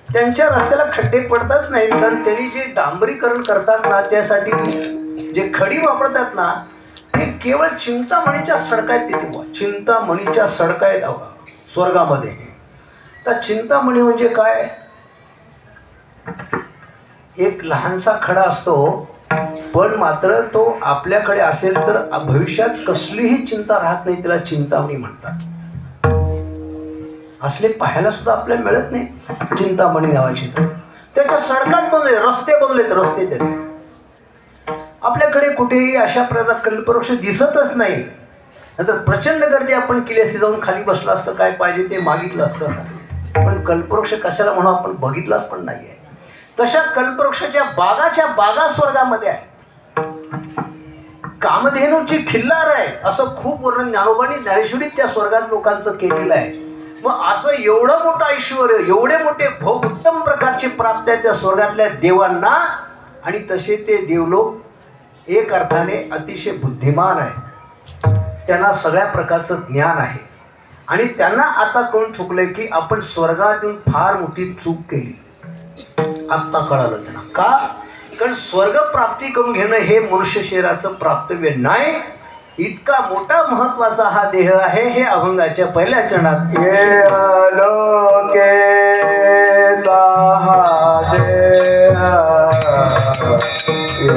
त्यांच्या रस्त्याला खड्डे पडताच नाहीत, कारण त्यांनी जे डांबरीकरण करतात ना त्यासाठी जे खडी वापरतात ना ते केवळ चिंतामणीच्या सडका आहेत. तिथे चिंतामणीच्या सडका आहेत, स्वर्गामध्ये. तर चिंतामणी म्हणजे काय? एक लहानसा खडा असतो, पण मात्र तो आपल्याकडे असेल तर भविष्यात कसलीही चिंता राहत नाही, त्याला चिंतामणी म्हणतात. असले पाहायला सुद्धा आपल्याला मिळत नाही चिंतामणी नावाची. तर त्याच्या सडकात बनले, रस्ते बनलेत, रस्ते तरी आपल्याकडे कुठेही अशा प्रकार कल्पवृक्ष दिसतच नाही. नंतर प्रचंड गर्दी आपण केली असती, जाऊन खाली बसलं असतं, काय पाहिजे ते मागितलं असतं, पण कल्पवृक्ष कशाला म्हणून आपण बघितलाच पण नाही आहे. तशा कल्पवृक्षाच्या बागा स्वर्गामध्ये आहेत. कामधेनूची खिल्लार आहे असं खूप वर्णन ज्ञानोबांनी ज्ञानेश्वरीत त्या स्वर्गात लोकांचं केलेलं आहे. मग असं एवढं मोठं ऐश्वर, एवढे मोठे भोग, उत्तम प्रकारची प्राप्ती आहे त्या स्वर्गातल्या देवांना. आणि तसे ते देवलोक एक अर्थाने अतिशय बुद्धिमान आहे, त्यांना सगळ्या प्रकारचं ज्ञान आहे. आणि त्यांना आता कळून चुकलंय की आपण स्वर्गात येऊन फार मोठी चूक केली. आत्ता कळालं त्यांना. का? कारण स्वर्ग प्राप्ती करून घेणं हे मनुष्य शरीराचं प्राप्तव्य नाही. इतका मोठा महत्वाचा हा देह आहे. हे अभंगाच्या पहिल्या चरणात ये लोके ताहा देह, ये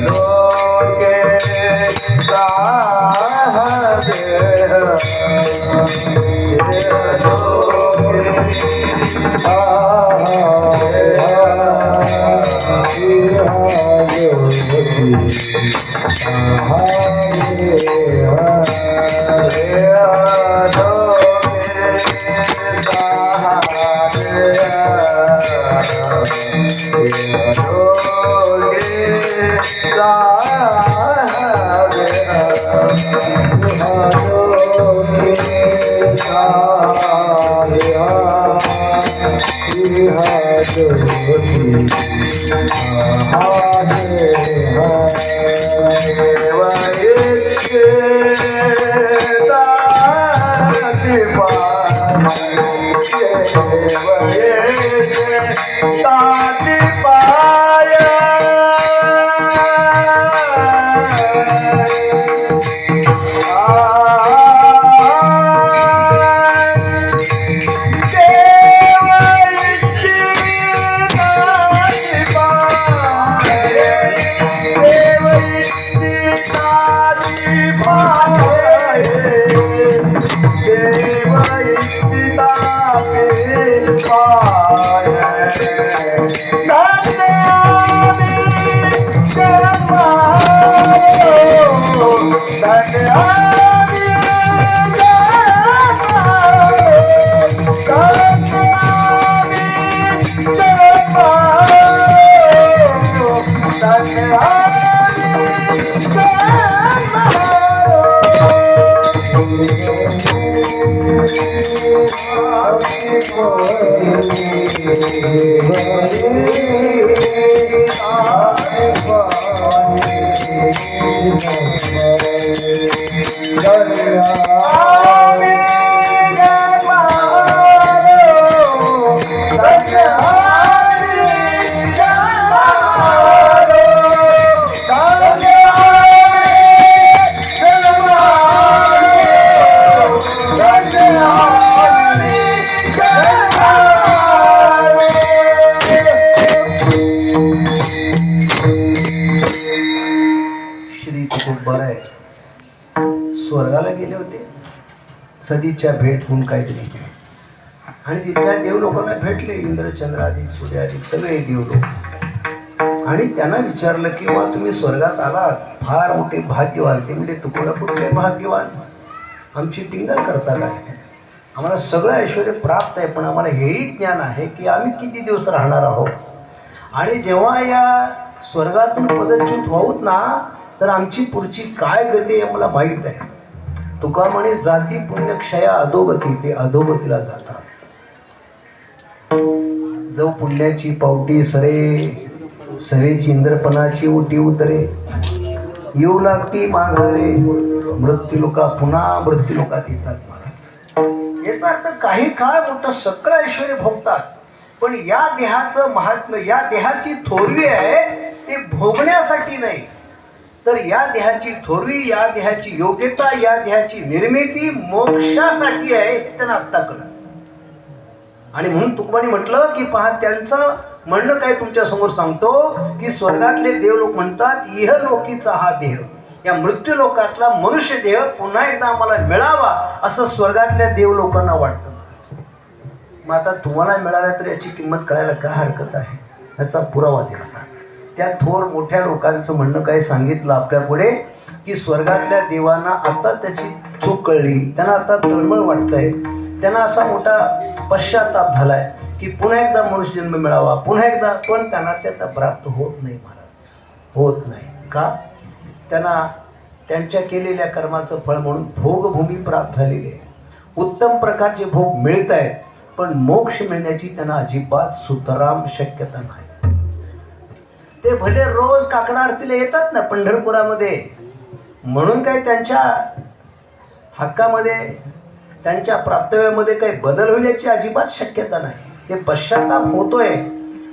लोके ताहा देह, ये लोके स्वर्गाला गेले होते, सदीच्या भेट होऊन काहीतरी, आणि तिथल्या देव लोकांना भेटले, इंद्र चंद्राधिक सूर्याधिक सगळे देवलोक. आणि त्यांना विचारलं की मग तुम्ही स्वर्गात आलात, फार मोठे भाग्यवान. ते म्हणजे तुकोला कुठले भाग्यवान, आमची टिंगल करता काय, आम्हाला सगळं ऐश्वर प्राप्त आहे, पण आम्हाला हेही ज्ञान आहे की आम्ही किती दिवस राहणार आहोत. आणि जेव्हा या स्वर्गातून पदच्युत होऊत ना, तर आमची पुढची काय गती आहे मला माहीत आहे. तुका म्हणे जाती पुण्यक्षया अधोगती, ते अधोगतीला जातात. जो पुण्याची पावटी सरे, सरेची इंद्रपणाची ओटी उतरे, येऊ लागती माघारे, मृत्यूलोका पुन्हा मृत्यूलोकात येतात महाराज. याचा अर्थ काही काळ मोठं सगळं ऐश्वर भोगतात, पण या देहाचं महात्म्य, या देहाची थोरवी आहे ते भोगण्यासाठी नाही, तर या देहाची थोरवी, या देहाची योग्यता, या देहाची निर्मिती मोक्षासाठी आहे हे त्यांना आत्ता कळलं. आणि म्हणून तुकोबांनी म्हटलं की पहा, त्यांचं म्हणणं काय तुमच्या समोर सांगतो की स्वर्गातले देव लोक म्हणतात इहलोकीचा हा देह, या मृत्यू लोकातला मनुष्य देह पुन्हा एकदा आम्हाला मिळावा असं स्वर्गातल्या देव लोकांना वाटतं. मग आता तुम्हाला मिळाला तर याची किंमत कळायला काय हरकत आहे, याचा पुरावा दिला. त्या थोर मोठ्या लोकांचं म्हणणं काय सांगितलं आपल्या पुढे की स्वर्गातल्या देवांना आता त्याची चूक कळली, त्यांना आता तळमळ वाटतंय, त्यांना असा मोठा पश्चाताप झालाय की पुन्हा एकदा मनुष्य जन्म मिळावा, पुन्हा एकदा. पण त्यांना त्याचा प्राप्त होत नाही महाराज, होत नाही. का? त्यांना त्यांच्या केलेल्या कर्माचं फळ म्हणून भोगभूमी प्राप्त झालेली आहे, उत्तम प्रकारचे भोग मिळत आहेत, पण मोक्ष मिळण्याची त्यांना अजिबात सुतराम शक्यता नाही. ते भले रोज काकडा आरतीला येतात ना पंढरपुरामध्ये, म्हणून काय त्यांच्या हक्कामध्ये, त्यांच्या प्राप्तव्यामध्ये काही बदल होण्याची अजिबात शक्यता नाही. ते पश्चाताप होतोय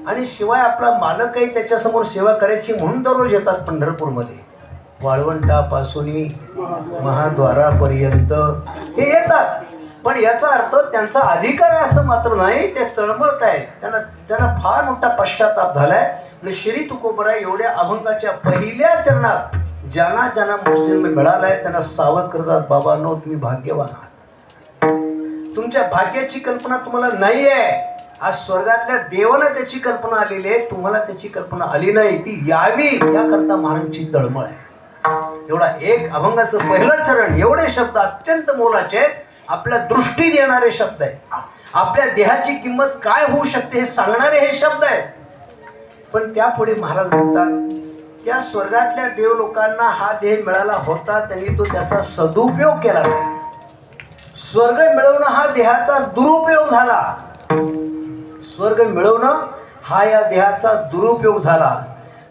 आणि शिवाय आपला मालक काही त्याच्यासमोर सेवा करायची म्हणून दररोज येतात पंढरपूरमध्ये, वाळवंटापासून महाद्वारापर्यंत हे येतात. पण याचा अर्थ त्यांचा अधिकार आहे असं मात्र नाही, ते तळमळत आहेत, त्यांना फार मोठा पश्चाताप झालाय. आणि श्री तुकोबराय एवढ्या अभंगाच्या पहिल्या चरणात ज्यांना ज्यांना मोक्षजन्म मिळालाय त्यांना सावध करतात, बाबांनो तुम्ही भाग्यवान आहात, तुमच्या भाग्याची कल्पना तुम्हाला नाही आहे. आज स्वर्गातल्या देवाला त्याची कल्पना आलेली आहे, तुम्हाला त्याची कल्पना आली नाही, ती यावी याकरता महाराजांची तळमळ आहे. एवढा एक अभंगाचं पहिलं चरण, एवढे शब्द अत्यंत मोलाचे आहेत, आपल्या दृष्टी देणारे शब्द आहेत, आपल्या देहाची किंमत काय होऊ शकते हे सांगणारे हे शब्द आहेत. पण त्यापुढे महाराज म्हणतात त्या स्वर्गातल्या देव लोकांना हा देह मिळाला होता, त्यांनी तो त्याचा सदुपयोग केला नाही. स्वर्ग मिळवणं हा देहाचा दुरुपयोग झाला, स्वर्ग मिळवणं हा या देहाचा दुरुपयोग झाला.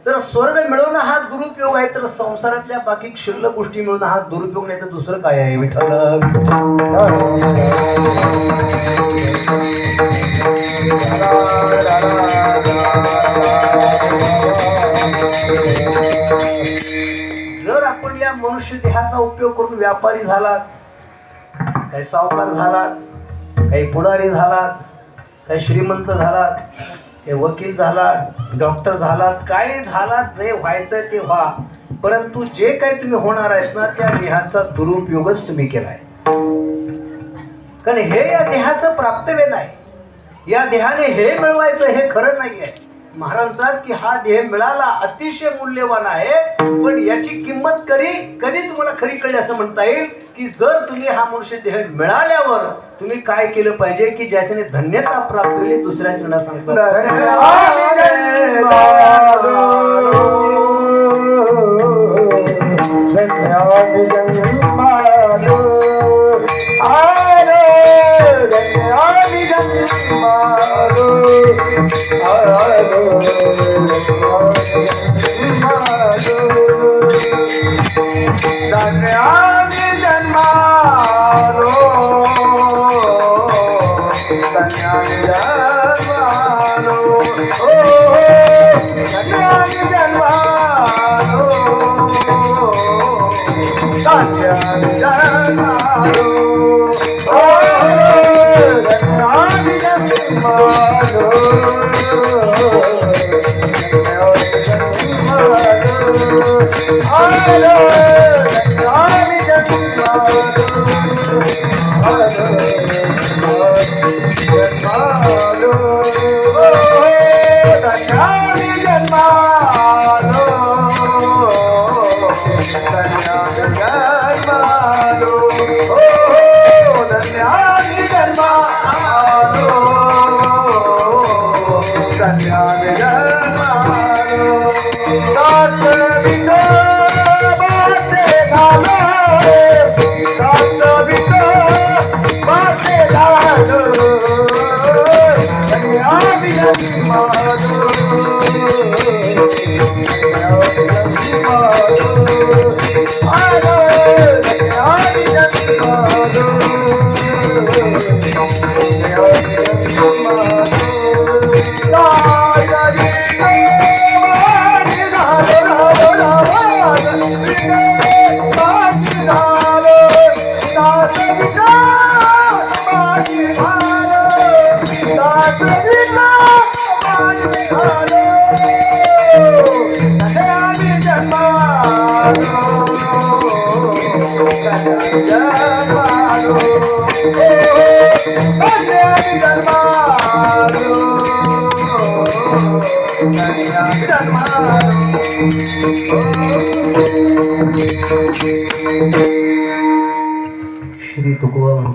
तर स्वर्ग मिळवणं हा दुरुपयोग आहे, तर संसारातल्या बाकी क्षुल्लक गोष्टी मिळवणं हा दुरुपयोग नाही तर दुसरं काय आहे? विठ्ठल जर आपण या मनुष्य देहाचा उपयोग करून व्यापारी झालात, काही सावकार झालात, काही पुढारी झालात, काही श्रीमंत झालात, काही वकील झालात, डॉक्टर झालात, काय झालात, जे व्हायचंय ते व्हा, परंतु जे काही तुम्ही होणार आहेत ना त्या देहाचा दुरुपयोगच तुम्ही केलाय. कारण हे या देहाचं प्राप्तव्य नाही, या देहाने हे मिळवायचं हे खरं नाही आहे. महाराज म्हणतात की हा देह मिळाला अतिशय मूल्यवान आहे, पण याची किंमत कधी तुम्हाला खरी कळली असं म्हणता येईल की जर तुम्ही हा मनुष्य देह मिळाल्यावर तुम्ही काय केलं पाहिजे की ज्याच्याने धन्यता प्राप्त होईल. दुसऱ्या चरणात सांगतात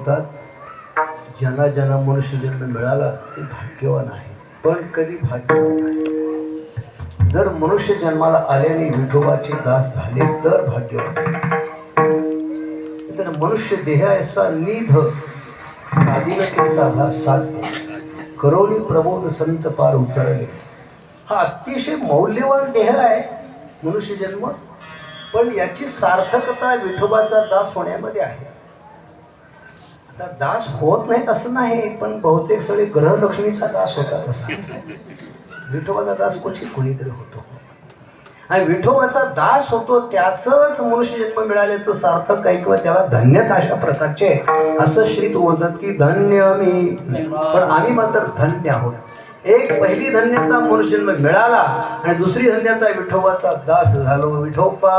म्हणतात, ज्यांना ज्यांना मनुष्य जन्म मिळाला ते भाग्यवान आहे. पण कधी भाग्यवान आहे जर मनुष्य जन्माला आल्याने विठोबाचे दास झाले तर भाग्यवान. तर मनुष्य देह ऐसा निध साधीन के साधा साध्य करोनी प्रबोध संत पार उतरले. हा अतिशय मौल्यवान देह आहे मनुष्य जन्म, पण याची सार्थकता विठोबाचा दास होण्यामध्ये आहे. आता दास होत नाहीत असं नाही, पण बहुतेक सगळे ग्रहलक्ष्मीचा दास होतात असं विठोबाचा दास क्वचित कोणीतरी होतो. आणि विठोबाचा दास होतो त्याचंच मनुष्य जन्म मिळाल्याचं सार्थक आहे किंवा त्याला धन्यता अशा प्रकारचे असं श्री तू म्हणतात की धन्य मी, पण आम्ही मात्र धन्य आहोत. एक पहिली धन्यता मनुष्य जन्म मिळाला आणि दुसरी धन्यता विठोबाचा दास झालो. विठोबा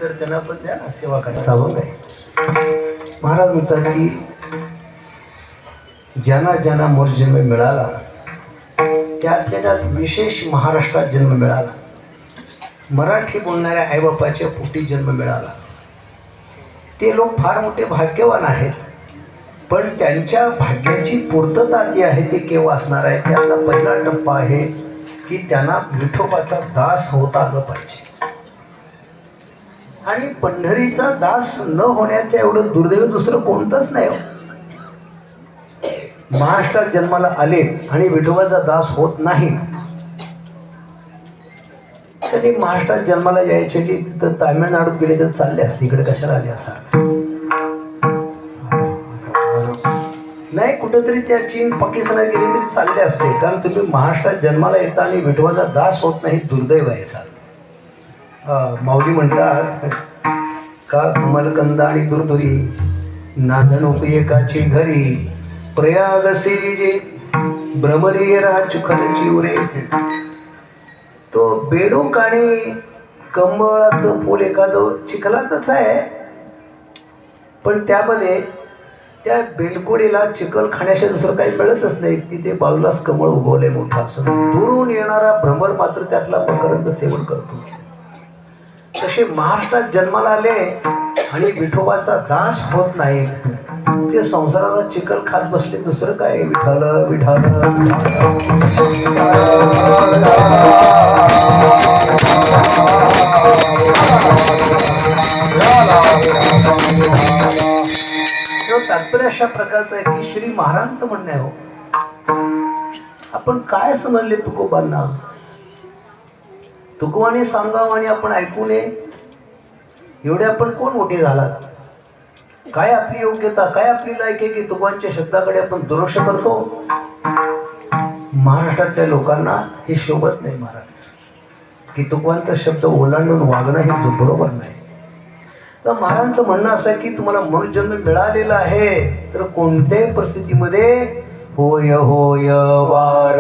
तर त्यांना पण द्या ना, सेवा करायचा मग आहे. महाराज म्हणतात की ज्यांना ज्यांना मनुष्य जन्म मिळाला त्यातल्या त्यात विशेष महाराष्ट्रात जन्म मिळाला, मराठी बोलणाऱ्या आईबापाच्या पोटी जन्म मिळाला, ते लोक फार मोठे भाग्यवान आहेत. पण त्यांच्या भाग्याची पूर्तता जी आहे ते केव्हा असणार आहे? त्यातला पहिला टप्पा आहे की त्यांना विठोबाचा दास होता आलं पाहिजे. आणि पंढरीचा दास न होण्याच्या एवढं दुर्दैव दुसरं कोणतंच नाही. महाराष्ट्रात जन्माला आले आणि विठोबाचा दास होत नाही, तरी महाराष्ट्रात जन्माला यायचे की तिथं तामिळनाडूत गेले तर चालले असते, इकडे कशाला आले असतात नाही, कुठेतरी त्या चीन पाकिस्तानात गेले तरी चालले असते. कारण तुम्ही महाराष्ट्रात जन्माला येता आणि विठोबाचा दास होत नाही, दुर्दैव आहे. माऊली म्हणतात का मलकंद आणि दुर्दुरी नांदण उपयेकाची घरी प्रयाग सेविजे भ्रमरी राजखलची उरे. तो बेडूक आणि कमळाचं फूल एखादं चिखलातच आहे, पण त्यामध्ये त्या बेलकोडीला चिखल खाण्याशिवाय दुसरं काही मिळतच नाही. तिथे बाजूलाच कमळ उगवले मोठा असं. दुरून येणारा भ्रमर मात्र त्यातला मकरंद सेवन करतो. तसे महाराष्ट्रात जन्माला आले आणि विठोबाचा दास होत नाही, ते संसाराचा चिखल खात बसले, दुसरं काय? विठाल विठाल तात्पर्य अशा प्रकारचं आहे की श्री महाराजांचं म्हणणं आहे, हो आपण काय समजले तुकोबांना? तुकोबाने सांगावं आणि आपण ऐकू नये एवढे आपण कोण मोठे झालात? काय आपली योग्यता, काय आपली लायकी की तुकोबांच्या शब्दाकडे आपण दुर्लक्ष करतो? महाराष्ट्रातल्या लोकांना हे शोभत नाही महाराज, की तुकोबांचा शब्द ओलांडून वागणं हे जो बरोबर नाही. तर महाराजांचं म्हणणं असं आहे की तुम्हाला मनुष्यजन्म मिळालेला आहे, तर कोणत्याही परिस्थितीमध्ये होय होय वार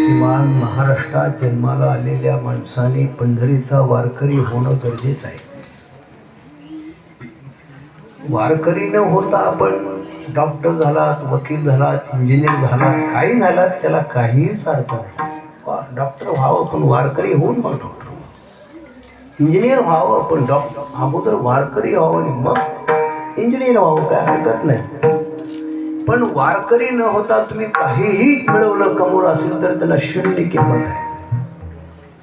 किमान महाराष्ट्रात जन्माला आलेल्या माणसाने पंढरीचा वारकरी होणं गरजेचं आहे. वारकरी न होता आपण डॉक्टर झालात, वकील झालात, इंजिनियर झालात, काही झालात, त्याला काहीच अर्थ नाही. डॉक्टर व्हावं पण वारकरी होऊन मग डॉक्टर व्हावं. इंजिनियर व्हावं पण अगोदर वारकरी व्हावं आणि मग इंजिनियर व्हावं, काय हरकत नाही. पण वारकरी न होता तुम्ही काहीही मिळवलं, कमवलं असेल तर त्याला शून्य किंमत आहे.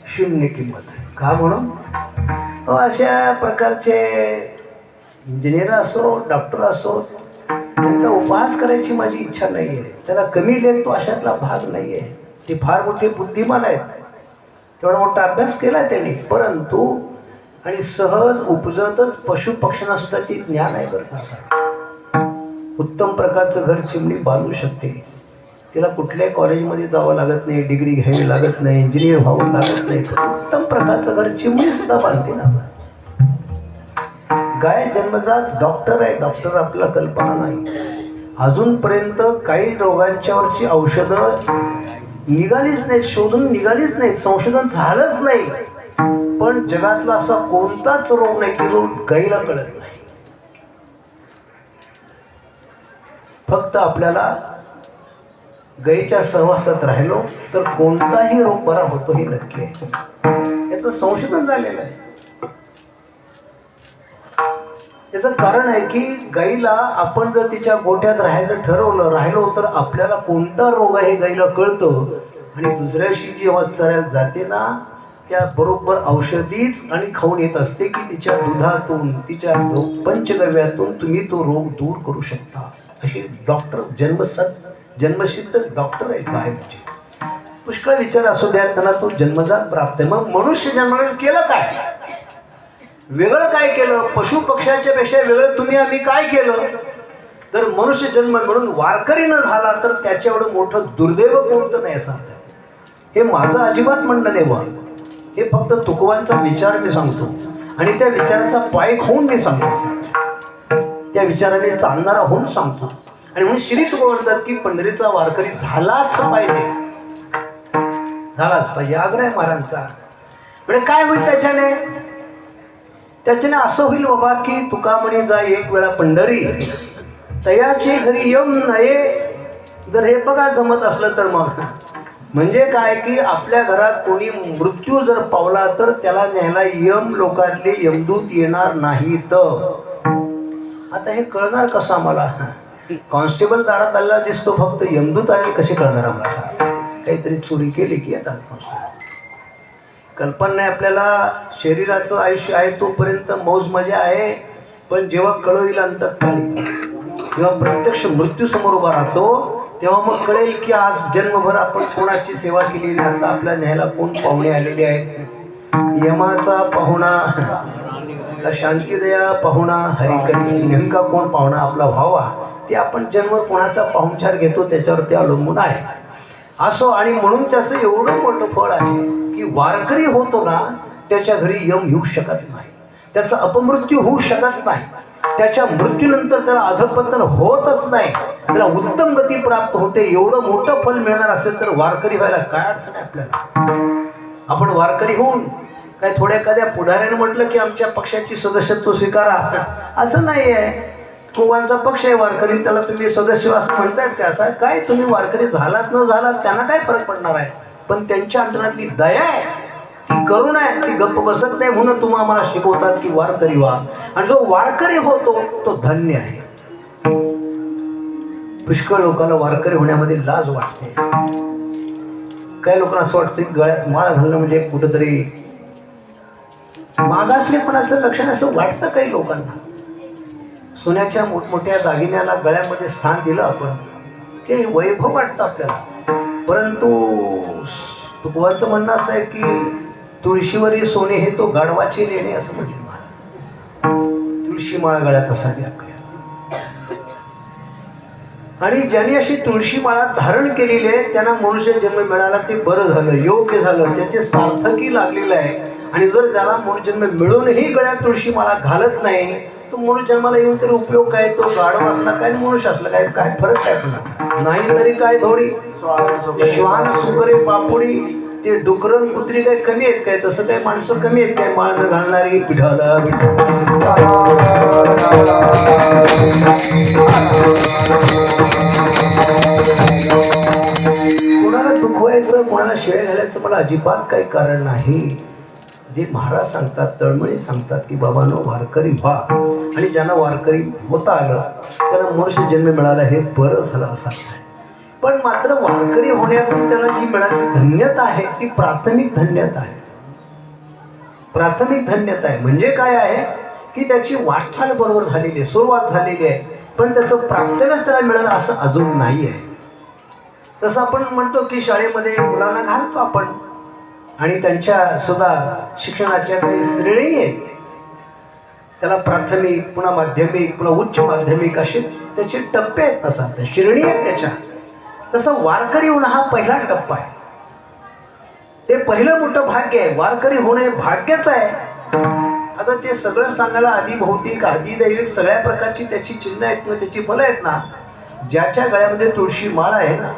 शून्य किंमत आहे. का म्हणून अशा प्रकारचे इंजिनियर असो, डॉक्टर असो, त्यांचा उपहास करायची माझी इच्छा नाही आहे. त्याला कमी लेखतो अशातला भाग नाही आहे. ते फार मोठे बुद्धिमान आहेत, तेवढा मोठा अभ्यास केला आहे त्यांनी, परंतु आणि सहज उपजतच पशु पक्ष्यांना सुद्धा ते ज्ञान आहे बरं का. उत्तम प्रकारचं घर चिमणी बांधू शकते. तिला कुठल्याही कॉलेजमध्ये जावं लागत नाही, डिग्री घ्यावी लागत नाही, इंजिनियर व्हावं लागत नाही. उत्तम प्रकारचं घर चिमणी सुद्धा बांधते ना. गाय जन्मजात डॉक्टर आहे. डॉक्टर आपल्याला कल्पना नाही. अजूनपर्यंत काही रोगांच्यावरची औषधं निघालीच नाहीत, शोधून निघालीच नाहीत, संशोधन झालंच नाही. पण जगातला असा कोणताच रोग नाही की जो गाईला कळत नाही. फक्त आपल्याला गाईच्या सहवासात राहिलो तर कोणताही रोग बरा होतो हे नक्की आहे. याचं संशोधन झालेलं आहे. याचं कारण आहे की गाईला आपण जर तिच्या गोठ्यात राहायचं राहिलो तर आपल्याला कोणता रोग आहे हे गाईला कळतं. आणि दुसऱ्याशी जेव्हा चरायला जाते ना, त्याबरोबर औषधीच आणि खाऊन येत असते की तिच्या दुधातून, तिच्या पंचगव्यातून तुम्ही तो रोग दूर करू शकता. अशी डॉक्टर जन्मसिद्ध डॉक्टर आहेत गाय. म्हणजे पुष्कळ विचार असू द्या, त्यांना तो जन्मजात प्राप्त आहे. मग मनुष्य जन्माला केलं काय, वेगळं काय केलं, पशु पक्ष्यांच्या पेक्षा वेगळं तुम्ही आम्ही काय केलं. तर मनुष्य जन्म म्हणून वारकरी न झाला तर त्याच्या एवढं मोठं दुर्दैव कोणतं नाही असं. हे माझं अजिबात म्हणणं नाही बा. हे फक्त तुकोबांचा विचार मी सांगतो आणि त्या विचाराचा पायक होऊन मी सांगतो, त्या विचाराने चालणारा होऊन सांगतो. आणि म्हणून श्री तुकोबा म्हणतात की पंढरीचा वारकरी झालाच पाहिजे, झालाच पाहिजे. आग्रह आहे महाराजांचा. म्हणजे काय होईल त्याच्याने असं होईल बाबा की तुका म्हणे जा एक वेळा पंढरी, तयाची घरी यम नये. जर हे बघा जमत असलं तर मग म्हणजे काय की आपल्या घरात कोणी मृत्यू जर पावला तर त्याला न्यायला यम लोकांतले यमदूत येणार नाहीत. आता हे कळणार कसं आम्हाला. कॉन्स्टेबल दारात आलेला दिसतो, फक्त यमदूत आले कसे कळणार आम्हाला. काहीतरी चोरी केली की आता कल्पना नाही आपल्याला. शरीराचं आयुष्य आहे तोपर्यंत मौज मजा आहे, पण जेव्हा कळेल अंतःकाळी, जेव्हा प्रत्यक्ष मृत्यू समोर उभा राहतो तेव्हा मग कळेल की आज जन्मभर आपण कोणाची सेवा केलेली. आता आपल्या न्यायला कोण पाहुणे आलेले आहेत. यमाचा पाहुणा, शांतीदया पाहुणा, हरिकरी, नेमका कोण पाहुणा आपला व्हावा ते आपण जन्म कोणाचा पाहुणचार घेतो त्याच्यावरती अवलंबून आहे. असो. आणि म्हणून त्याचं एवढं मोठं फळ आहे की वारकरी होतो ना त्याच्या घरी यम येऊ शकत नाही, त्याचा अपमृत्यू होऊ शकत नाही, त्याच्या मृत्यूनंतर त्याला अधपतन होतच नाही, त्याला उत्तम गती प्राप्त होते. एवढं मोठं फल मिळणार असेल तर वारकरी व्हायला काय अडचण आहे आपल्याला. आपण वारकरी होऊन काय थोड्या एखाद्या पुढाऱ्याने म्हटलं की आमच्या पक्षाची सदस्यत्व स्वीकारा असं नाही आहे. कोवांचा पक्ष आहे वारकरी, त्याला तुम्ही सदस्य असं म्हणतायत का. असं काय तुम्ही वारकरी झालात न झालात त्यांना काय फरक पडणार आहे. पण त्यांच्या अंतरातली दया आहे, ती करुणा आहे, ती गप्प बसत नाही. म्हणून तुम्ही आम्हाला शिकवतात की वारकरी व्हा. आणि जो वारकरी होतो तो धन्य आहे. पुष्कळ लोकांना वारकरी होण्यामध्ये लाज वाटते. काही लोकांना असं वाटतं की गळ्यात माळ घालणं म्हणजे कुठंतरी मागासलेपणाचं लक्षण असं वाटतं काही लोकांना. सोन्याच्या मोठमोठ्या दागिन्याला गळ्यामध्ये स्थान दिलं आपण, ते वैभव वाटतं आपल्याला. परंतु तुकोबांचं म्हणणं असं आहे की तुळशीवरील सोने हे तो गाढवाचे लेणे असं म्हटलं मला. तुळशी माळ गळ्यात असावी आपल्या. आणि ज्यांनी अशी तुळशी माळा धारण केलेली आहे त्यांना मनुष्य जन्म मिळाला, ते बरं झालं, योग्य झालं, त्याचे सार्थकी लागलेलं आहे. आणि जर त्याला मनुष्यजन्म मिळूनही गळ्यात तुळशी माळा घालत नाही, तो मनुष्य जन्माला येऊन तरी उपयोग काय? तो गाढव असला काय, मनुष्य असला काय, काय फरक काय पडला नाही. तरी काय थोडी श्वान सुकरे पापुडी, ते डुकरन कुत्री काय कमी आहेत काय? तसं काय माणसं कमी आहेत काय? माळ न घालणारी पिठाला कोणाला दुखवायचं, कोणाला शिळे घालायचं मला अजिबात काही कारण नाही. जे महाराज सांगतात, तळमळी सांगतात की बाबांनो वारकरी व्हा, आणि ज्यांना वारकरी होता आलं त्यांना मनुष्य जन्म मिळाला, हे बरं झालं असं आहे. पण मात्र वारकरी होण्यातून त्यांना जी मिळाली धन्यता आहे ती प्राथमिक धन्यता आहे. प्राथमिक धन्यता आहे म्हणजे काय आहे की त्याची वाटचाल बरोबर झालेली आहे, सुरुवात झालेली आहे, पण त्याचं प्राप्तव्यच त्याला मिळालं असं अजून नाही आहे. तसं आपण म्हणतो की शाळेमध्ये मुलांना घालतो आपण, आणि त्यांच्या सुद्धा शिक्षणाच्या काही श्रेणी आहेत. त्याला प्राथमिक, पुन्हा माध्यमिक, पुन्हा उच्च माध्यमिक असे त्याचे टप्पे आहेत, तसा त्या श्रेणी आहेत त्याच्या. तसं वारकरी होणं हा पहिला टप्पा आहे. ते पहिलं मोठं भाग्य आहे. वारकरी होणे भाग्यच आहे. आता ते सगळं सांगायला आधी भौतिक, आधी दैविक सगळ्या प्रकारची त्याची चिन्ह आहेत किंवा त्याची फलं आहेत ना. ज्याच्या गळ्यामध्ये तुळशी माळ आहे ना,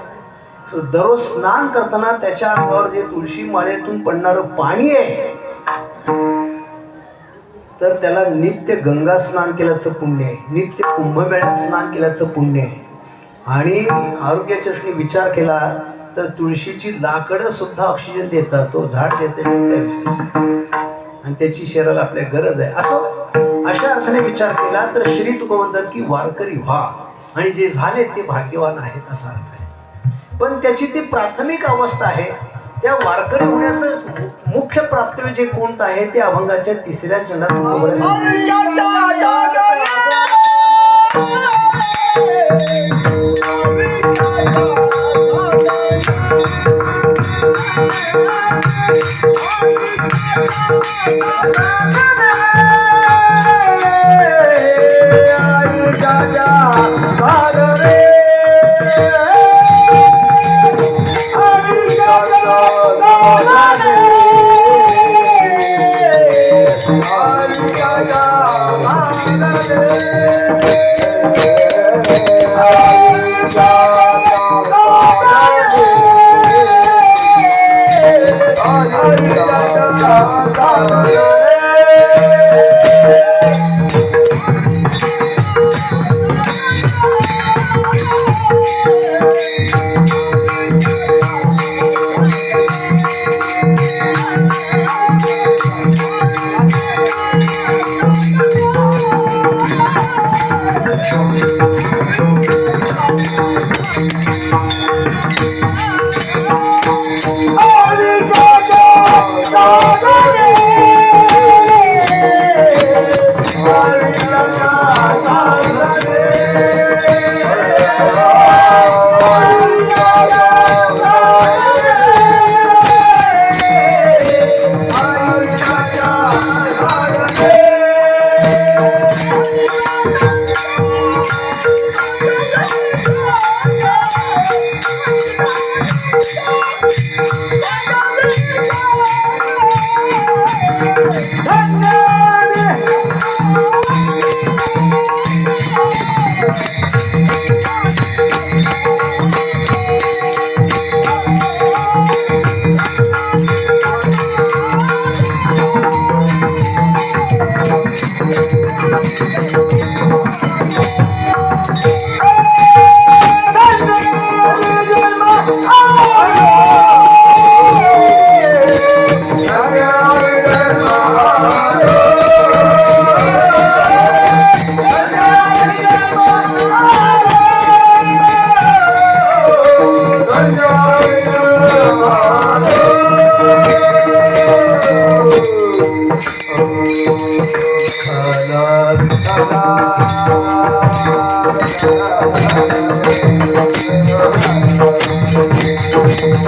दररोज स्नान करताना त्याच्या अंगावर जे तुळशी माळेतून पडणारं पाणी आहे तर त्याला नित्य गंगा स्नान केल्याचं पुण्य आहे, नित्य कुंभमेळ्यात स्नान केल्याचं पुण्य आहे. आणि आरोग्याच्या दृष्टीने विचार केला तर तुळशीची लाकडं सुद्धा ऑक्सिजन देतात, तो झाड देते आणि त्याची शरीराला आपल्या गरज आहे. असं अशा अर्थाने विचार केला तर श्री तुका म्हणतात की वारकरी व्हा, आणि जे झाले ते भाग्यवान आहेत असा अर्थ आहे. पण त्याची ती प्राथमिक अवस्था आहे. त्या वारकरी होण्याचं मुख्य प्राप्तव्य जे कोणतं आहे ते अभंगाच्या तिसऱ्या चरणात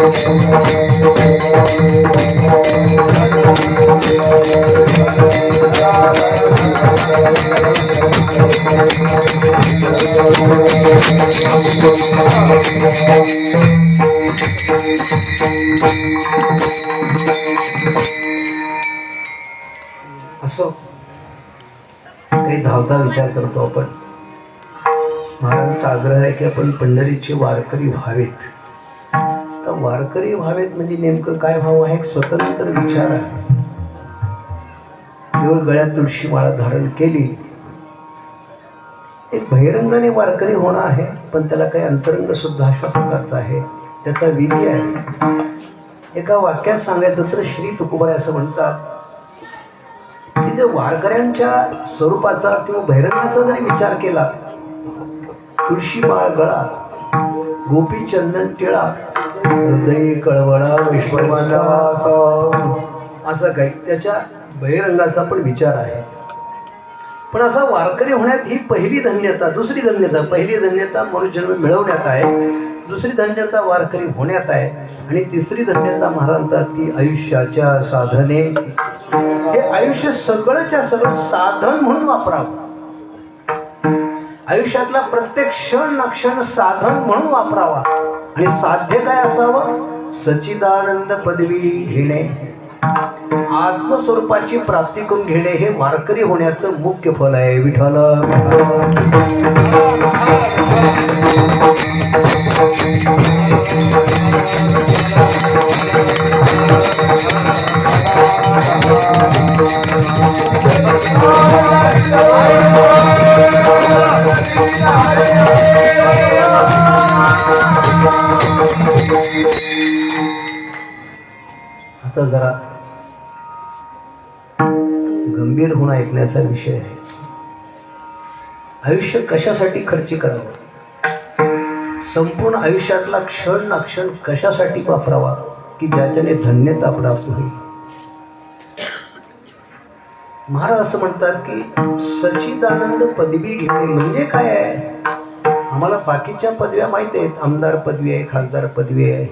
असो काही धावता विचार करतो आपण. महाराजांचा आग्रह आहे की आपण पंढरीचे वारकरी व्हावेत. तर वारकरी व्हावेत म्हणजे नेमकं काय व्हावं हा एक स्वतंत्र विचार आहे. केवळ गळ्यात तुळशी माळा धारण केली एक बहिरंगाने वारकरी होणं आहे, पण त्याला काही अंतरंग सुद्धा अशा प्रकारचा आहे, त्याचा विधी आहे. एका वाक्यात सांगायचं तर श्री तुकोबाई असं म्हणतात की जर वारकऱ्यांच्या स्वरूपाचा किंवा बहिरंगाचा जरी विचार केला, तुळशी माळ गळा, गोपी चंदन टिळा, हृदय कळवळा विश्वमानवाचा, असं काही त्याच्या बहिरंगाचा पण विचार आहे. पण असा वारकरी होण्यात ही पहिली धन्यता, दुसरी धन्यता, पहिली धन्यता मनुजन्म मिळवण्यात आहे, दुसरी धन्यता वारकरी होण्यात आहे, आणि तिसरी धन्यता महाराज म्हणतात की आयुष्याच्या साधने. हे आयुष्य सगळंच्या सगळं साधन म्हणून वापरावं. आयुष्यातला प्रत्येक क्षण ना क्षण साधन म्हणून वापरावा. आणि साध्य काय असावं? सच्चिदानंद पदवी घेणे, आत्मस्वरूपाची प्राप्ती करून घेणे हे वारकरी होण्याचं मुख्य फल आहे. विठ्ठल आता जरा गंभीर होऊन ऐकण्याचा विषय आहे. आयुष्य कशासाठी खर्ची करावं? संपूर्ण आयुष्यातला क्षण ना क्षण कशासाठी वापरावा की ज्याच्याने धन्यता प्राप्त होईल? महाराज असं म्हणतात की सच्चिदानंद पदवी घेणे म्हणजे काय आहे? आम्हाला बाकीच्या पदव्या माहिती आहेत. आमदार पदवी आहे, खासदार पदवी आहे,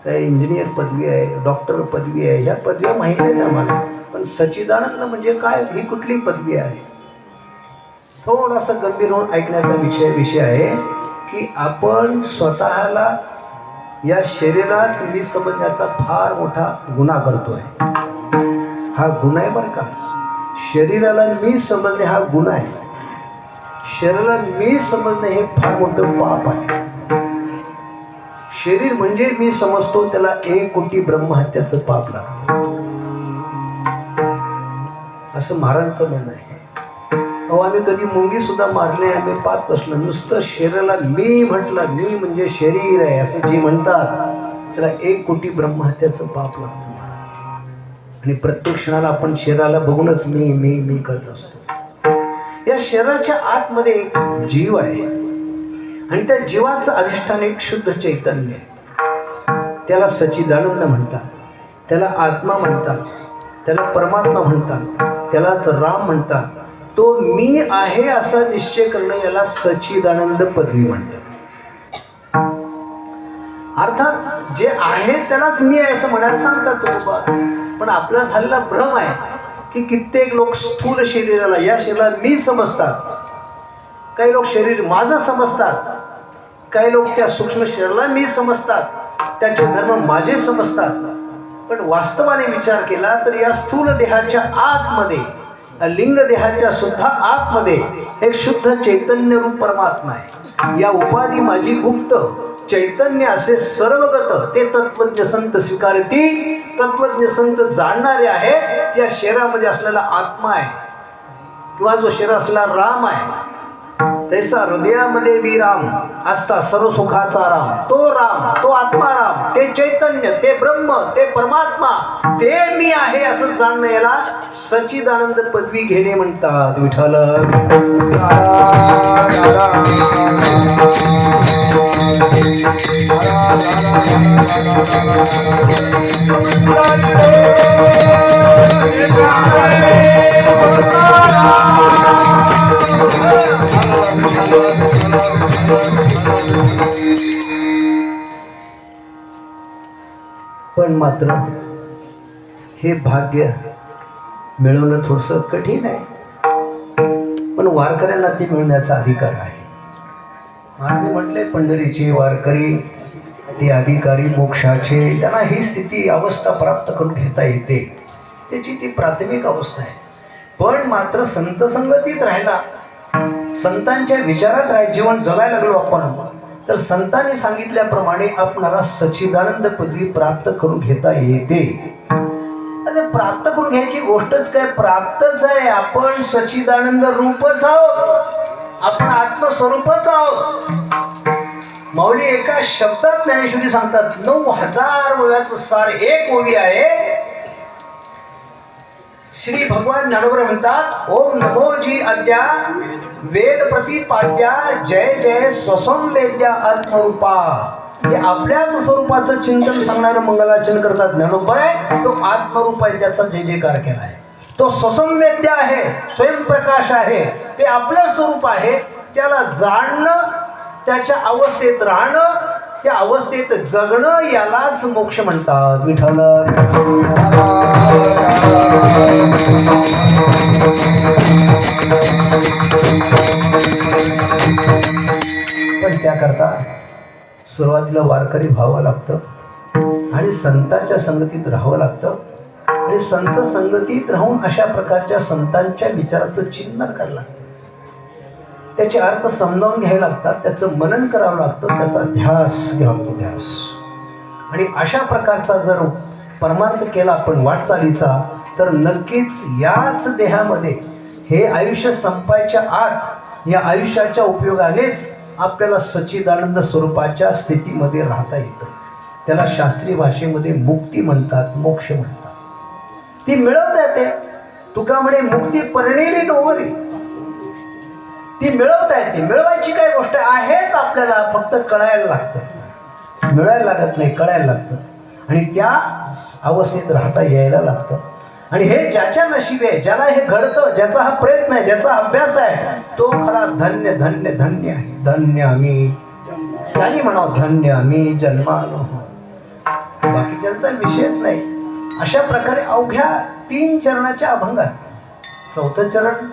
काय इंजिनियर पदवी आहे, डॉक्टर पदवी आहे, ह्या पदव्या माहिती आहेत आम्हाला. पण सच्चिदानंद म्हणजे काय, ही कुठली पदवी आहे? थोडासा गंभीर होऊन ऐकण्याचा विषय आहे की आपण स्वतःला या शरीराच मी समजण्याचा फार मोठा गुन्हा करतोय. हा गुन्हा आहे बरं का. शरीराला मी समजणे हा गुन्हा आहे. शरीराला मी समजणे हे फार मोठं पाप आहे. शरीर म्हणजे मी समजतो त्याला 1 कोटी ब्रह्महत्याचं पाप लागतं, असं महाराजांचं म्हणणं आहे. अहो आम्ही कधी मुंगी सुद्धा मारले, आम्ही पाप कसलं. नुसतं शरीराला मी म्हटलं, मी म्हणजे शरीर आहे असं जे म्हणतात त्याला 1 कोटी ब्रह्महत्याचं पाप लागतं. आणि प्रत्येक क्षणाला आपण शरीराला बघूनच मी मी मी करत असतो. या शरीराच्या आतमध्ये एक जीव आहे आणि त्या जीवाचं अधिष्ठान एक शुद्ध चैतन्य आहे. त्याला सच्चिदानंद म्हणतात, त्याला आत्मा म्हणतात, त्याला परमात्मा म्हणतात, त्यालाच राम म्हणतात. तो मी आहे असा निश्चय करणं याला सच्चिदानंद पदवी म्हणतात. अर्थात जे आहे त्यालाच मी आहे असं म्हणायला सांगतात तुकोबा. पण आपला झालेला भ्रम आहे की कित्येक लोक स्थूल शरीराला, या शरीराला मी समजतात. काही लोक शरीर माझं समजतात, काही लोक त्या सूक्ष्म शरीराला मी समजतात, त्याचे धर्म माझे समजतात. पण वास्तवाने विचार केला तर या स्थूल देहाच्या आतमध्ये, लिंग देहाच्या सुद्धा आतमध्ये एक शुद्ध चैतन्य रूप परमात्मा आहे. या उपाधी माझी गुप्त चैतन्य असे सर्वगत ते तत्वज्ञ संत स्वीकारती. तत्वज्ञ संत जाणणारे आहे या शरीरामध्ये असलेला आत्मा आहे किंवा जो शरीर असलेला राम आहे. तैसा हृदयामध्ये मी राम असता सर्व सुखाचा राम. तो आत्मा राम, ते चैतन्य, ते ब्रह्म, ते परमात्मा, ते मी आहे असं जाणणं याला सच्चिदानंद पदवी घेणे म्हणतात. विठ्ठल पण मात्र हे भाग्य मिळवणं थोडंसं कठीण आहे, पण वारकऱ्यांना ते मिळण्याचा अधिकार आहे. महाराज म्हटले पंढरीचे वारकरी ते अधिकारी मोक्षाचे, त्यांना ही स्थिती अवस्था प्राप्त करून घेता येते, त्याची ती प्राथमिक अवस्था आहे. पण मात्र संत संगतीत राहिला, संतांच्या विचारात जीवन जगायला लागलो आपण, तर संतांनी सांगितल्याप्रमाणे आपणाला सच्चिदानंद पदवी प्राप्त करून घेता येते. आता प्राप्त करून घ्यायची गोष्टच काय, प्राप्तच आहे. आपण सच्चिदानंद रूपच आहोत, आपण आत्मस्वरूपच आहोत. माऊली एका शब्दात ज्ञानेश्वरी सांगतात, 9000 ओव्याचं सार एक ओवी आहे. श्री भगवान ज्ञानोबा म्हणतात, ओम नमो जी अद्या वेद प्रतिपाद्या जय जय स्वसंवेद्या आत्मरूपा. ते आपल्याच स्वरूपाचं चिंतन सांगणारं मंगलाचरण करतात ज्ञानोबा आहे, तो आत्मरूप आहे, त्याचा जय जयकार केला आहे. तो स्वसंवेद्य आहे, स्वयंप्रकाश आहे, ते आपलं स्वरूप आहे. त्याला जाणणं, त्याच्या अवस्थेत राहणं, त्या अवस्थेत जगणं, यालाच मोक्ष म्हणतात. विठ्ठल पण त्याकरता सुरुवातीला वारकरी व्हावं लागतं आणि संतांच्या संगतीत राहावं लागतं आणि संत संगतीत राहून अशा प्रकारच्या संतांच्या विचाराचं चिंतन करायला लागतं, त्याचे अर्थ समजावून घ्यावे लागतात, त्याचं मनन करावं लागतं, त्याचा ध्यास घ्यावा लागतो, ध्यास. आणि अशा प्रकारचा जर परमार्थ केला आपण वाटचालीचा, तर नक्कीच याच देहामध्ये हे आयुष्य संपायच्या आत या आयुष्याच्या उपयोगानेच आपल्याला सच्चिदानंद स्वरूपाच्या स्थितीमध्ये राहता येतं. त्याला शास्त्रीय भाषेमध्ये मुक्ती म्हणतात, मोक्ष म्हणतात. ती मिळवता येते. तुका म्हणे मुक्ती परणेली नोवरी, ती मिळवता येते. मिळवायची काय गोष्ट आहेच, आपल्याला फक्त कळायला लागतं. मिळायला लागत नाही, कळायला लागतं आणि त्या अवस्थेत राहता यायला लागतं. आणि हे ज्याच्या नशिबी आहे, ज्याला हे घडतं, ज्याचा हा प्रयत्न आहे, ज्याचा अभ्यास आहे, तो खरा धन्य धन्य धन्य आहे. धन्य आम्ही, त्यांनी म्हणावं धन्य आम्ही जन्मालो. बाकीच्यांचा विषयच नाही. अशा प्रकारे अवघ्या 3 चरणाच्या अभंगात, 4थं चरण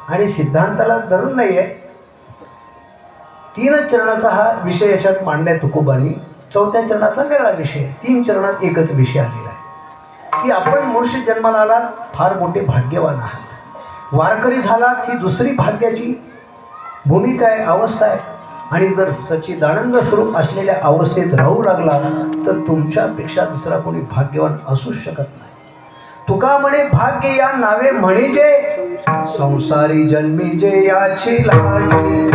आणि सिद्धांताला धरून नाही आहे, 3 चरणाचा हा विषय याच्यात मांडलाय तुकोबांनी. 4थ्या चरणाचा वेगळा विषय, 3 चरणात एकच विषय आलेला आहे की आपण मनुष्य जन्माला आलात, फार मोठे भाग्यवान आहात. वारकरी झालात ही दुसरी भाग्याची भूमिका आहे, अवस्था आहे. आणि जर सच्चिदानंद स्वरूप असलेल्या अवस्थेत राहू लागला तर तुमच्यापेक्षा दुसरा कोणी भाग्यवान असूच शकत नाही. तुका म्हणे भाग्य या नावे म्हणजे संसारी जन्मी जे याची लागी.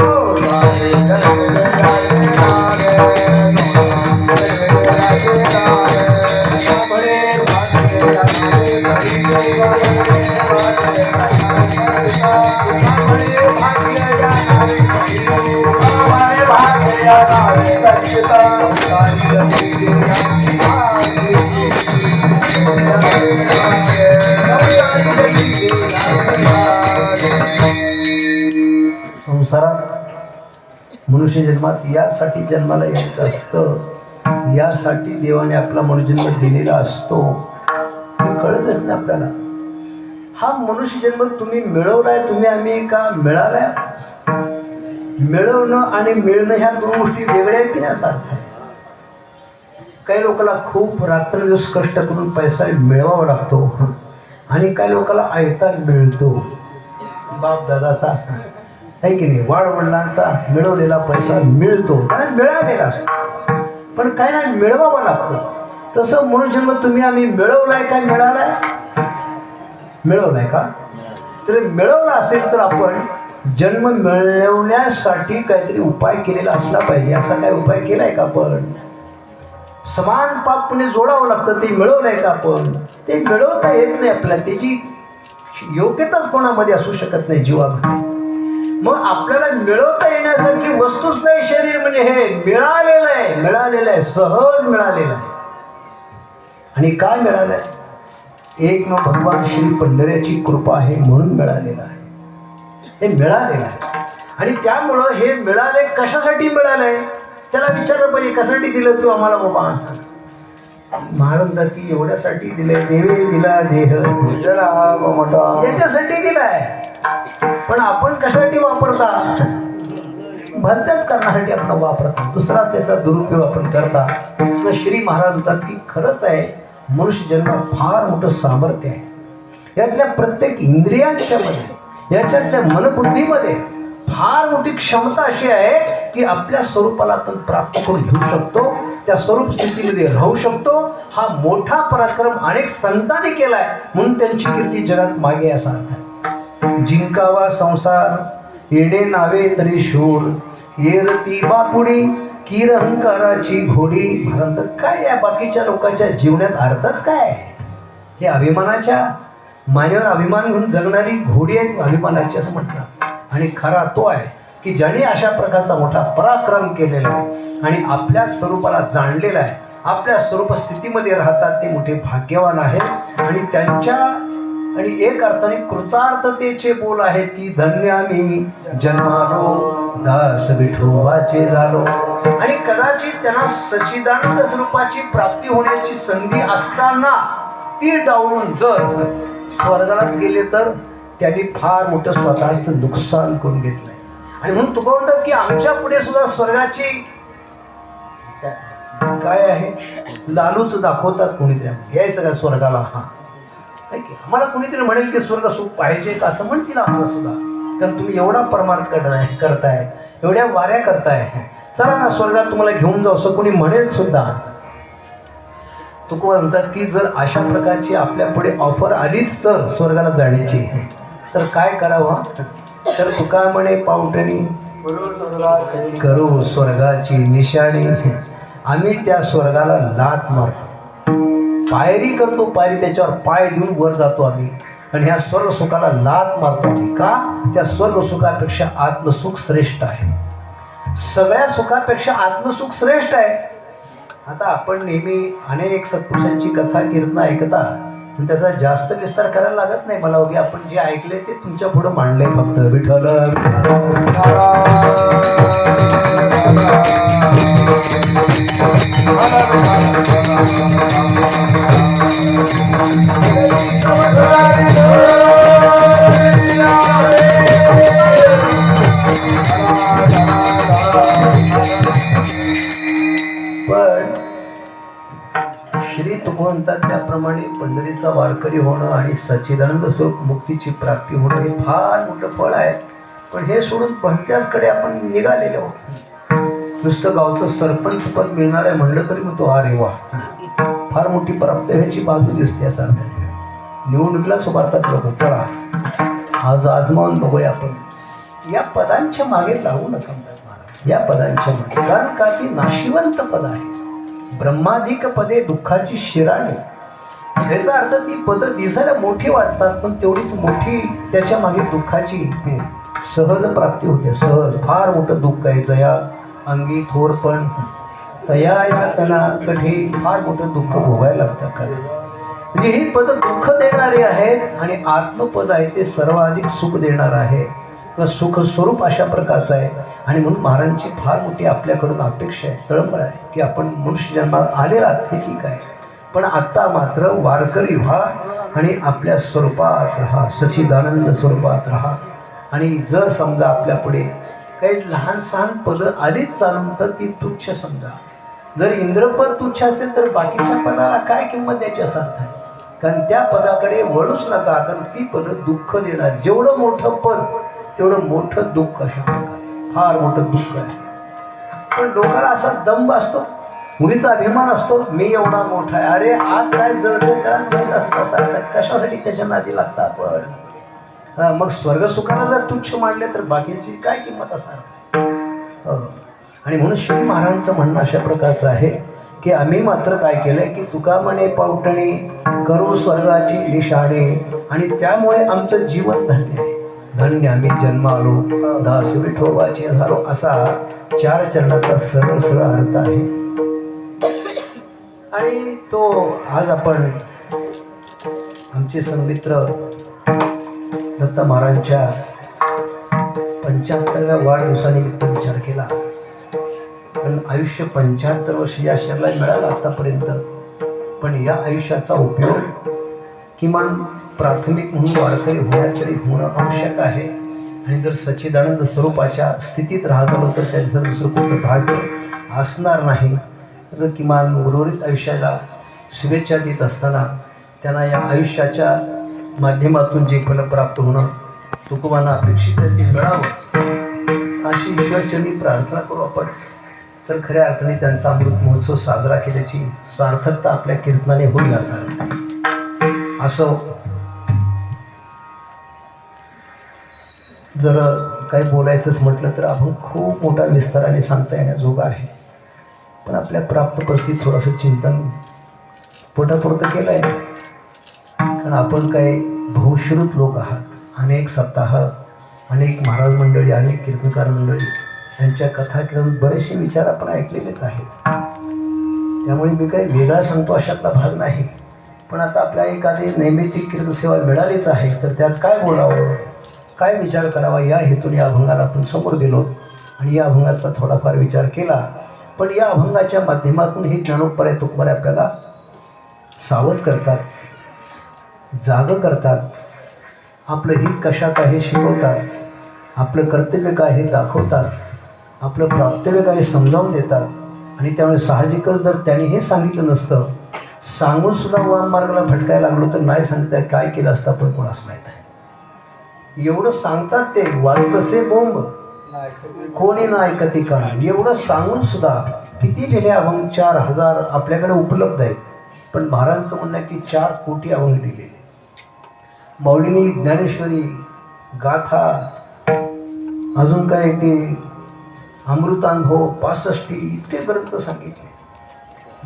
संसारात मनुष्य जन्मात यासाठी जन्माला यायचं असतं, यासाठी देवाने आपला मनुष्यजन्म दिलेला असतो. हे कळतच नाही आपल्याला. हा मनुष्य जन्म तुम्ही मिळवलाय, तुम्ही आम्ही का मिळालाय. मिळवणं आणि मिळणं ह्या 2 गोष्टी वेगळ्या आहेत की नाही असं अर्थ आहे. काही लोकांना खूप रात्रदिवस कष्ट करून पैसा मिळवावा लागतो आणि काही लोकांना आयता मिळतो. बाप दादाचा आहे की नाही, वाडवडिलांचा मिळवलेला पैसा मिळतो, कारण मिळालेला असतो. पण काय नाही, मिळवावं लागतं. तसं मनुष्यजन्म तुम्ही आम्ही मिळवलाय काय मिळालाय, मिळवलाय का. तर मिळवला असेल तर आपण जन्म मिळवण्यासाठी काहीतरी उपाय केलेला असला पाहिजे. असा काय उपाय केलाय का आपण. समान पाप पुणे जोडावं लागतं. ते मिळवलंय का आपण, ते मिळवता येत नाही आपल्याला, त्याची योग्यताच कोणामध्ये असू शकत नाही जीवामध्ये. मग आपल्याला मिळवता येण्यासारखी वस्तूच नाही शरीर, म्हणजे हे मिळालेलं आहे, मिळालेलं आहे, सहज मिळालेलं आहे. आणि काय मिळालं आहे, एक भगवान श्री पंढऱ्याची कृपा आहे म्हणून मिळालेलं आहे. हे मिळालेलं आहे आणि त्यामुळं हे मिळाले कशासाठी मिळालंय त्याला विचारलं पाहिजे. कशासाठी दिलं तू आम्हाला बाबा. महाराज की एवढ्यासाठी दिले, देवे दिला देह पूजना मोठा याच्यासाठी दिलाय, पण आपण कशासाठी वापरता? भलत्याच कारणासाठी आपण वापरता, दुसराच याचा दुरुपयोग आपण करता. तर श्री महाराज म्हणतात की खरंच आहे, मनुष्य जन्मात फार मोठं सामर्थ्य आहे. यातल्या प्रत्येक इंद्रियांच्या मध्ये, याच्यातल्या मनबुद्धीमध्ये फार मोठी क्षमता अशी आहे की आपल्या स्वरूपाला आपण प्राप्त करून घेऊ शकतो, त्या स्वरूप स्थितीमध्ये राहू शकतो. हा मोठा पराक्रम अनेक संतांनी केलाय, म्हणून त्यांची कीर्ती जगात मागे असा अर्थ आहे. जिंकावा संसार येडे नावे तरी शूर, येरती बापुडी किरहंकाराची घोडी. म्हणतात काय या बाकीच्या लोकांच्या जीवनात अर्थच काय आहे? हे अभिमानाच्या मानेवर अभिमान घेऊन जगणारी घोडी आहे अभिमानाची असं म्हणतात. आणि खरा तो आहे की ज्याने अशा प्रकारचा मोठा पराक्रम केलेला आहे आणि आपल्या स्वरूपाला जाणलेला आहे, आपल्या स्वरूप स्थितीमध्ये राहतात, ते मोठे भाग्यवान आहेत. आणि त्यांच्या आणि एक अर्थाने कृतार्थतेचे बोल आहेत की धन्य आम्ही जन्मालो दास विठोबाचे झालो. आणि कदाचित त्यांना सच्चिदानंद स्वरूपाची प्राप्ती होण्याची संधी असताना ती डावलून जर स्वर्गालाच गेले तर त्यांनी फार मोठं स्वतःचं नुकसान करून घेतलंय. आणि म्हणून तुका म्हणतात की आमच्या पुढे सुद्धा स्वर्गाची काय आहे लालूच दाखवतात. कोणीतरी यायचं का स्वर्गाला? हा आम्हाला कोणीतरी म्हणेल की स्वर्ग सुख पाहिजे का असं म्हणतील आम्हाला सुद्धा, कारण तुम्ही एवढा परमार्थ करताय, एवढ्या वाऱ्या करताय, चला ना स्वर्गात तुम्हाला घेऊन जाऊ असं कोणी म्हणेल सुद्धा. तुका म्हणतात की जर अशा प्रकारची आपल्या पुढे ऑफर आलीच तर स्वर्गाला जाण्याची, तर काय करावं? तर तुका म्हणे पावटणी करू स्वर्गाची निशाणी. आम्ही त्या स्वर्गाला लाथ मारतो, पायरी करतो, पायरी त्याच्यावर पाय देऊन वर जातो आम्ही. आणि ह्या स्वर्ग सुखाला लाथ मारतो आम्ही. का? त्या स्वर्ग सुखापेक्षा आत्मसुख श्रेष्ठ आहे. सगळ्या सुखापेक्षा आत्मसुख श्रेष्ठ आहे. आता आपण नेहमी अनेक सत्पुरुषांची कथा कीर्तन ऐकता, पण त्याचा जास्त विस्तार करायला लागत नाही मला. उगी आपण जे ऐकले ते तुमच्या पुढे मांडले फक्त. विठ्ठल पण श्री तुकोंतात त्याप्रमाणे पंढरीचा वारकरी होणं आणि सच्चिदानंद स्वरूप मुक्तीची प्राप्ती होणं हे फार मोठं फळ आहे. पण हे सोडून भलत्याचकडे आपण निघालेले आहोत. नुसतं गावचं सरपंच पद मिळणार आहे म्हणलं तरी मग तो अरे वा फार मोठी प्राप्ती ह्याची बाजू दिसते. असा निवडणुकीलाच उभारतात लोक. चला आज आजमावून बघूया आपण. या पदांच्या मागे लागू नका या पदांच्या मागे, कारण का ती नाशिवंत पद आहे. ब्रह्माधिक पदे दुःखाची शिराणी. याचा अर्थ ती पदं दिसायला मोठी वाटतात, पण तेवढीच मोठी त्याच्या मागे दुःखाची सहज प्राप्ती होते. सहज फार मोठं दुःख आहे. जया अंगी थोरपण तया या तना कठी. फार मोठं दुःख भोगायला लागतं. काय म्हणजे ही पद दुःख देणारे आहेत आणि आत्मपद आहे ते सर्वाधिक सुख देणार आहे किंवा सुख स्वरूप अशा प्रकारचं आहे. आणि म्हणून महाराजांची फार मोठी आपल्याकडून अपेक्षा आहे, तळमळ आहे की आपण मनुष्य जन्मात आले राहत हे ठीक आहे, पण आत्ता मात्र वारकरी व्हा आणि आपल्या स्वरूपात राहा, सच्चिदानंद स्वरूपात राहा. आणि जर समजा आपल्या पुढे काही लहान सहान पदं आलीच चालून तर ती तुच्छ समजा. जर इंद्रपद तुच्छ असेल तर बाकीच्या पदाला काय किंमत द्यायची असं अर्थ आहे. कारण त्या पदाकडे वळूच नका, कारण ती पदं दुःख देणार. जेवढं मोठं पद तेवढं मोठं दुःख. अशा प्रकारचं फार मोठं दुःख आहे. पण लोकांना असा दंभ असतो, मुलीचा अभिमान असतो, मी एवढा मोठा आहे. अरे आत काय जळते त्यालाच माहीत असतं. असं कशासाठी त्याच्या नादी लागतं आपण. मग स्वर्गसुखाला जर तुच्छ मांडले तर बाकीची काय किंमत असणार. आणि म्हणून श्री महाराजांचं म्हणणं अशा प्रकारचं आहे की आम्ही मात्र काय केलंय की तुका म्हणे पावटणी करू स्वर्गाची निशाणे. आणि त्यामुळे आमचं जीवन धन्य आहे. धन्य आम्ही जन्मालो दास विठोबाचे झालो, असा 4 चरणाचा सरळ सरळ अर्थ आहे. आणि तो आज आपण आमचे संमित्र दत्त महाराजांच्या 75व्या वाढदिवसानिमित्त विचार केला. पण आयुष्य 75 वर्ष या शरीराला मिळालं आतापर्यंत. पण या आयुष्याचा उपयोग किमान प्राथमिक म्हणून वारकरी होण्याकडे होणं आवश्यक आहे. आणि जर सच्चिदानंद स्वरूपाच्या स्थितीत राहत आलो तर त्याचं दुसरं कुठलं भाग्य असणार नाही. जर किमान उर्वरित आयुष्याला शुभेच्छा देत असताना त्यांना या आयुष्याच्या माध्यमातून जे फल प्राप्त होणं तुकोबांना अपेक्षित आहे ते मिळावं अशी ईश्वरचरणी प्रार्थना करू आपण. तर खऱ्या अर्थाने त्यांचा अमृत महोत्सव साजरा केल्याची सार्थकता आपल्या कीर्तनाने होईल असं जर काही बोलायचंच म्हटलं तर आपण खूप मोठा विस्ताराने सांगता येण्याजोगा आहे. पण आपल्या प्राप्त परिस्थितीत थोडंसं चिंतन पोटापुरतं केलं आहे. कारण आपण काही बहुश्रुत लोक आहात. अनेक सप्ताह, अनेक महाराज मंडळी, अनेक कीर्तनकार मंडळी यांच्या कथा कीर्तन बरेचसे विचार आपण ऐकलेलेच आहेत. त्यामुळे मी काही वेगळा सांगतो अशातला भाग नाही. पण आता आपल्याला एखादी नैमित्तिक कीर्तनसेवा मिळालीच आहे तर त्यात काय बोलावं, काय विचार करावा या हेतून या अभंगाला आपण समोर गेलो आणि या अभंगाचा थोडाफार विचार केला. पण या अभंगाच्या माध्यमातून हे ज्ञानोपराय तुकोबाने आपल्याला सावध करतात, जाग करतात, आपलं हित कशात आहे शिकवतात, आपलं कर्तव्य काय हे दाखवतात, आपलं प्राप्तव्य काय समजावून देतात. आणि त्यामुळे साहजिकच जर त्यांनी हे सांगितलं नसतं, सांगून सुद्धा वाममार्गाला भटकायला लागलो तर नाही सांगता काय केलं असतं पण कोणास माहीत आहे. एवढं सांगतात ते वाजतसे बोंब कोणी ना ऐकती का, एवढं सांगून सुद्धा किती लिहिले अभंग 4000 आपल्याकडे उपलब्ध आहेत. पण महाराजांचं म्हणणं आहे की 4 कोटी अभंग लिहिलेले. माऊलींनी ज्ञानेश्वरी, गाथा, अजून काय ते अमृतानुभव, 65 इतके ग्रंथ सांगितले.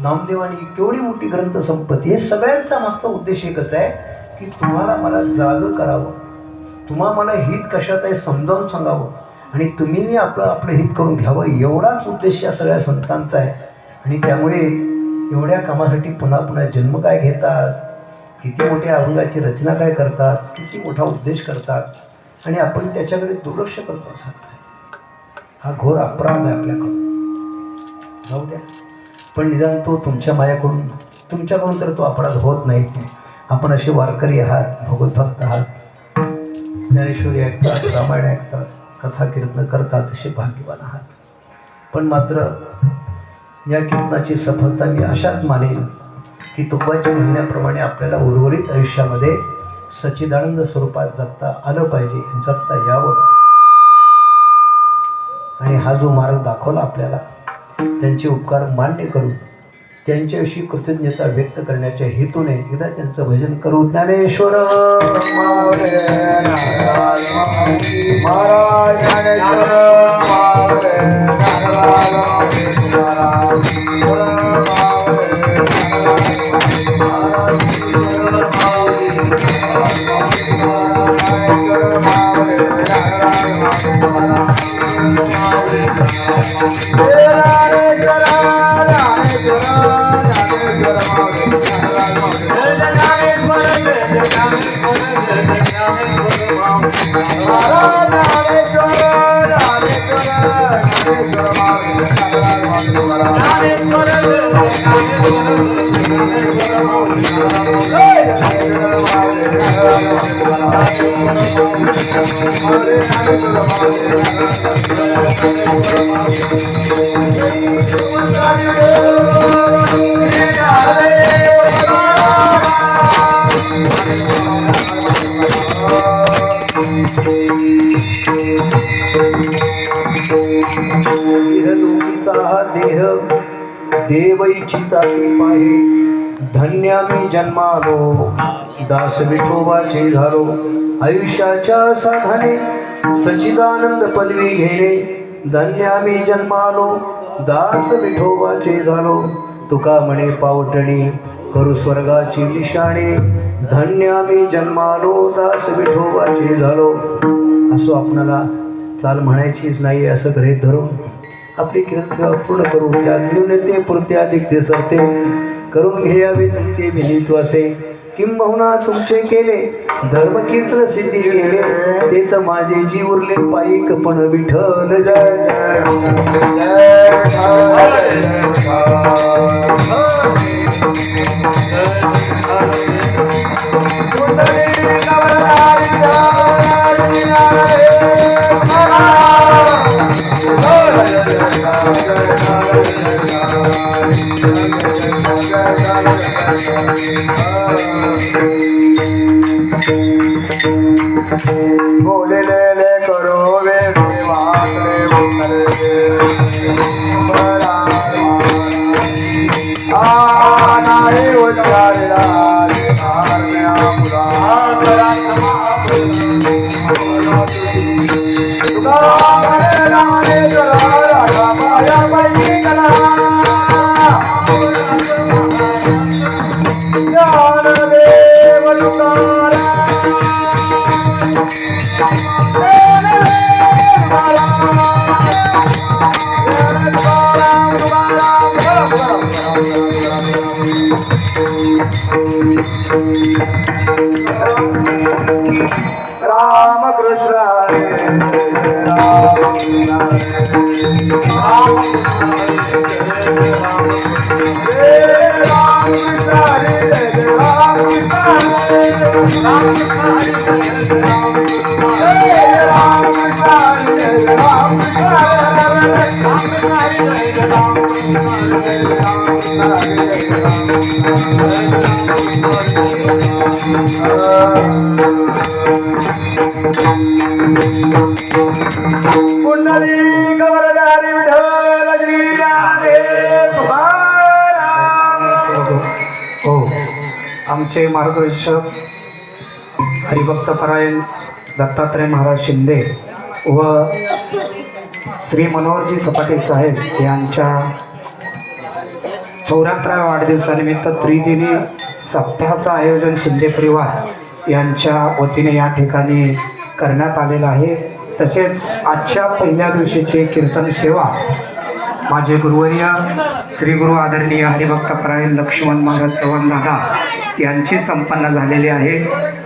नामदेवानी केवढी मोठी ग्रंथ संपत्ती. हे सगळ्यांचा मागचा उद्देश एकच आहे की तुम्हाला मला जाग करावं, तुम्हाला मला हित कशात आहे समजावून सांगावं आणि तुम्ही मी आपलं हित करून घ्यावं. एवढाच उद्देश या सगळ्या संतांचा आहे. आणि त्यामुळे एवढ्या कामासाठी पुन्हा पुन्हा जन्म काय घेतात, किती मोठ्या अभंगाची रचना काय करतात, किती मोठा उद्देश करतात आणि आपण त्याच्याकडे दुर्लक्ष करतो. असं हा घोर अपराध आहे आपल्याकडून. जाऊ द्या, पण निदान तो तुमच्या तुमच्याकडून तर तो अपराध होत नाही. आपण असे वारकरी आहात, भगवत भक्त आहात, ज्ञानेश्वरी ऐकतात, रामायण ऐकतात, कथा कीर्तन करतात, असे भाग्यवान आहात. पण मात्र या कीर्तनाची सफलता मी अशाच मानेन की तुकोबाच्या म्हणण्याप्रमाणे आपल्याला उर्वरित आयुष्यामध्ये सच्चिदानंद स्वरूपात जगता आलं पाहिजे, जगता यावं. आणि हा जो मार्ग दाखवला आपल्याला त्यांचे उपकार मान्य करून त्यांच्याविषयी कृतज्ञता व्यक्त करण्याच्या हेतूने एकदा त्यांचं भजन करू. ज्ञानेश्वर देह देव इच्छिताती पाहे, धन्य मी जन्मालो, दास विठोबाचे झालो. आयुष्याच्या साधने सच्चिदानंद पदवी घेणे, धन्य मी जन्मालो, दास विठोबाचे झालो. तुका म्हणे पावटणी करू स्वर्गाची निशाणे, धन्य मी जन्मालो, दास विठोबाचे झालो. असो आपणाला चाल म्हणायचीच नाही असं गृहीत धरून आपली कीर्तसेवा पूर्ण करू. त्या न्यूनते पुरते अधिक ते सरते करून घ्यावे तुमचे विनित्वासे. किंबहुना तुमचे केले धर्म कीर्तन सिद्धी केले, ते तर माझे जीव उरले पायिक पण विठ्ठल जय जय. बोललेले करो वेगळे वाचले उतरले नाही उच्चारला रामकृष्ण कुंडली कवरधारी विठ्ठल श्री ज्ञानदेव तुकाराम. हो, आमचे मार्गदर्शक हरिभक्तपरायण दत्तात्रय महाराज शिंदे व श्री मनोहरजी सपाटे साहेब यांच्या 74व्या वाढदिवसानिमित्त त्रिदिनी सप्ताहाचं आयोजन शिंदे परिवार यांच्या वतीने या ठिकाणी करण्यात आलेलं आहे. तसेच आजच्या पहिल्या दिवशीची कीर्तन सेवा माझे गुरुवर्य श्री गुरु आदरणीय हरिभक्तपरायण लक्ष्मण महाराज चव्हाण दादा यांची संपन्न झालेली आहे.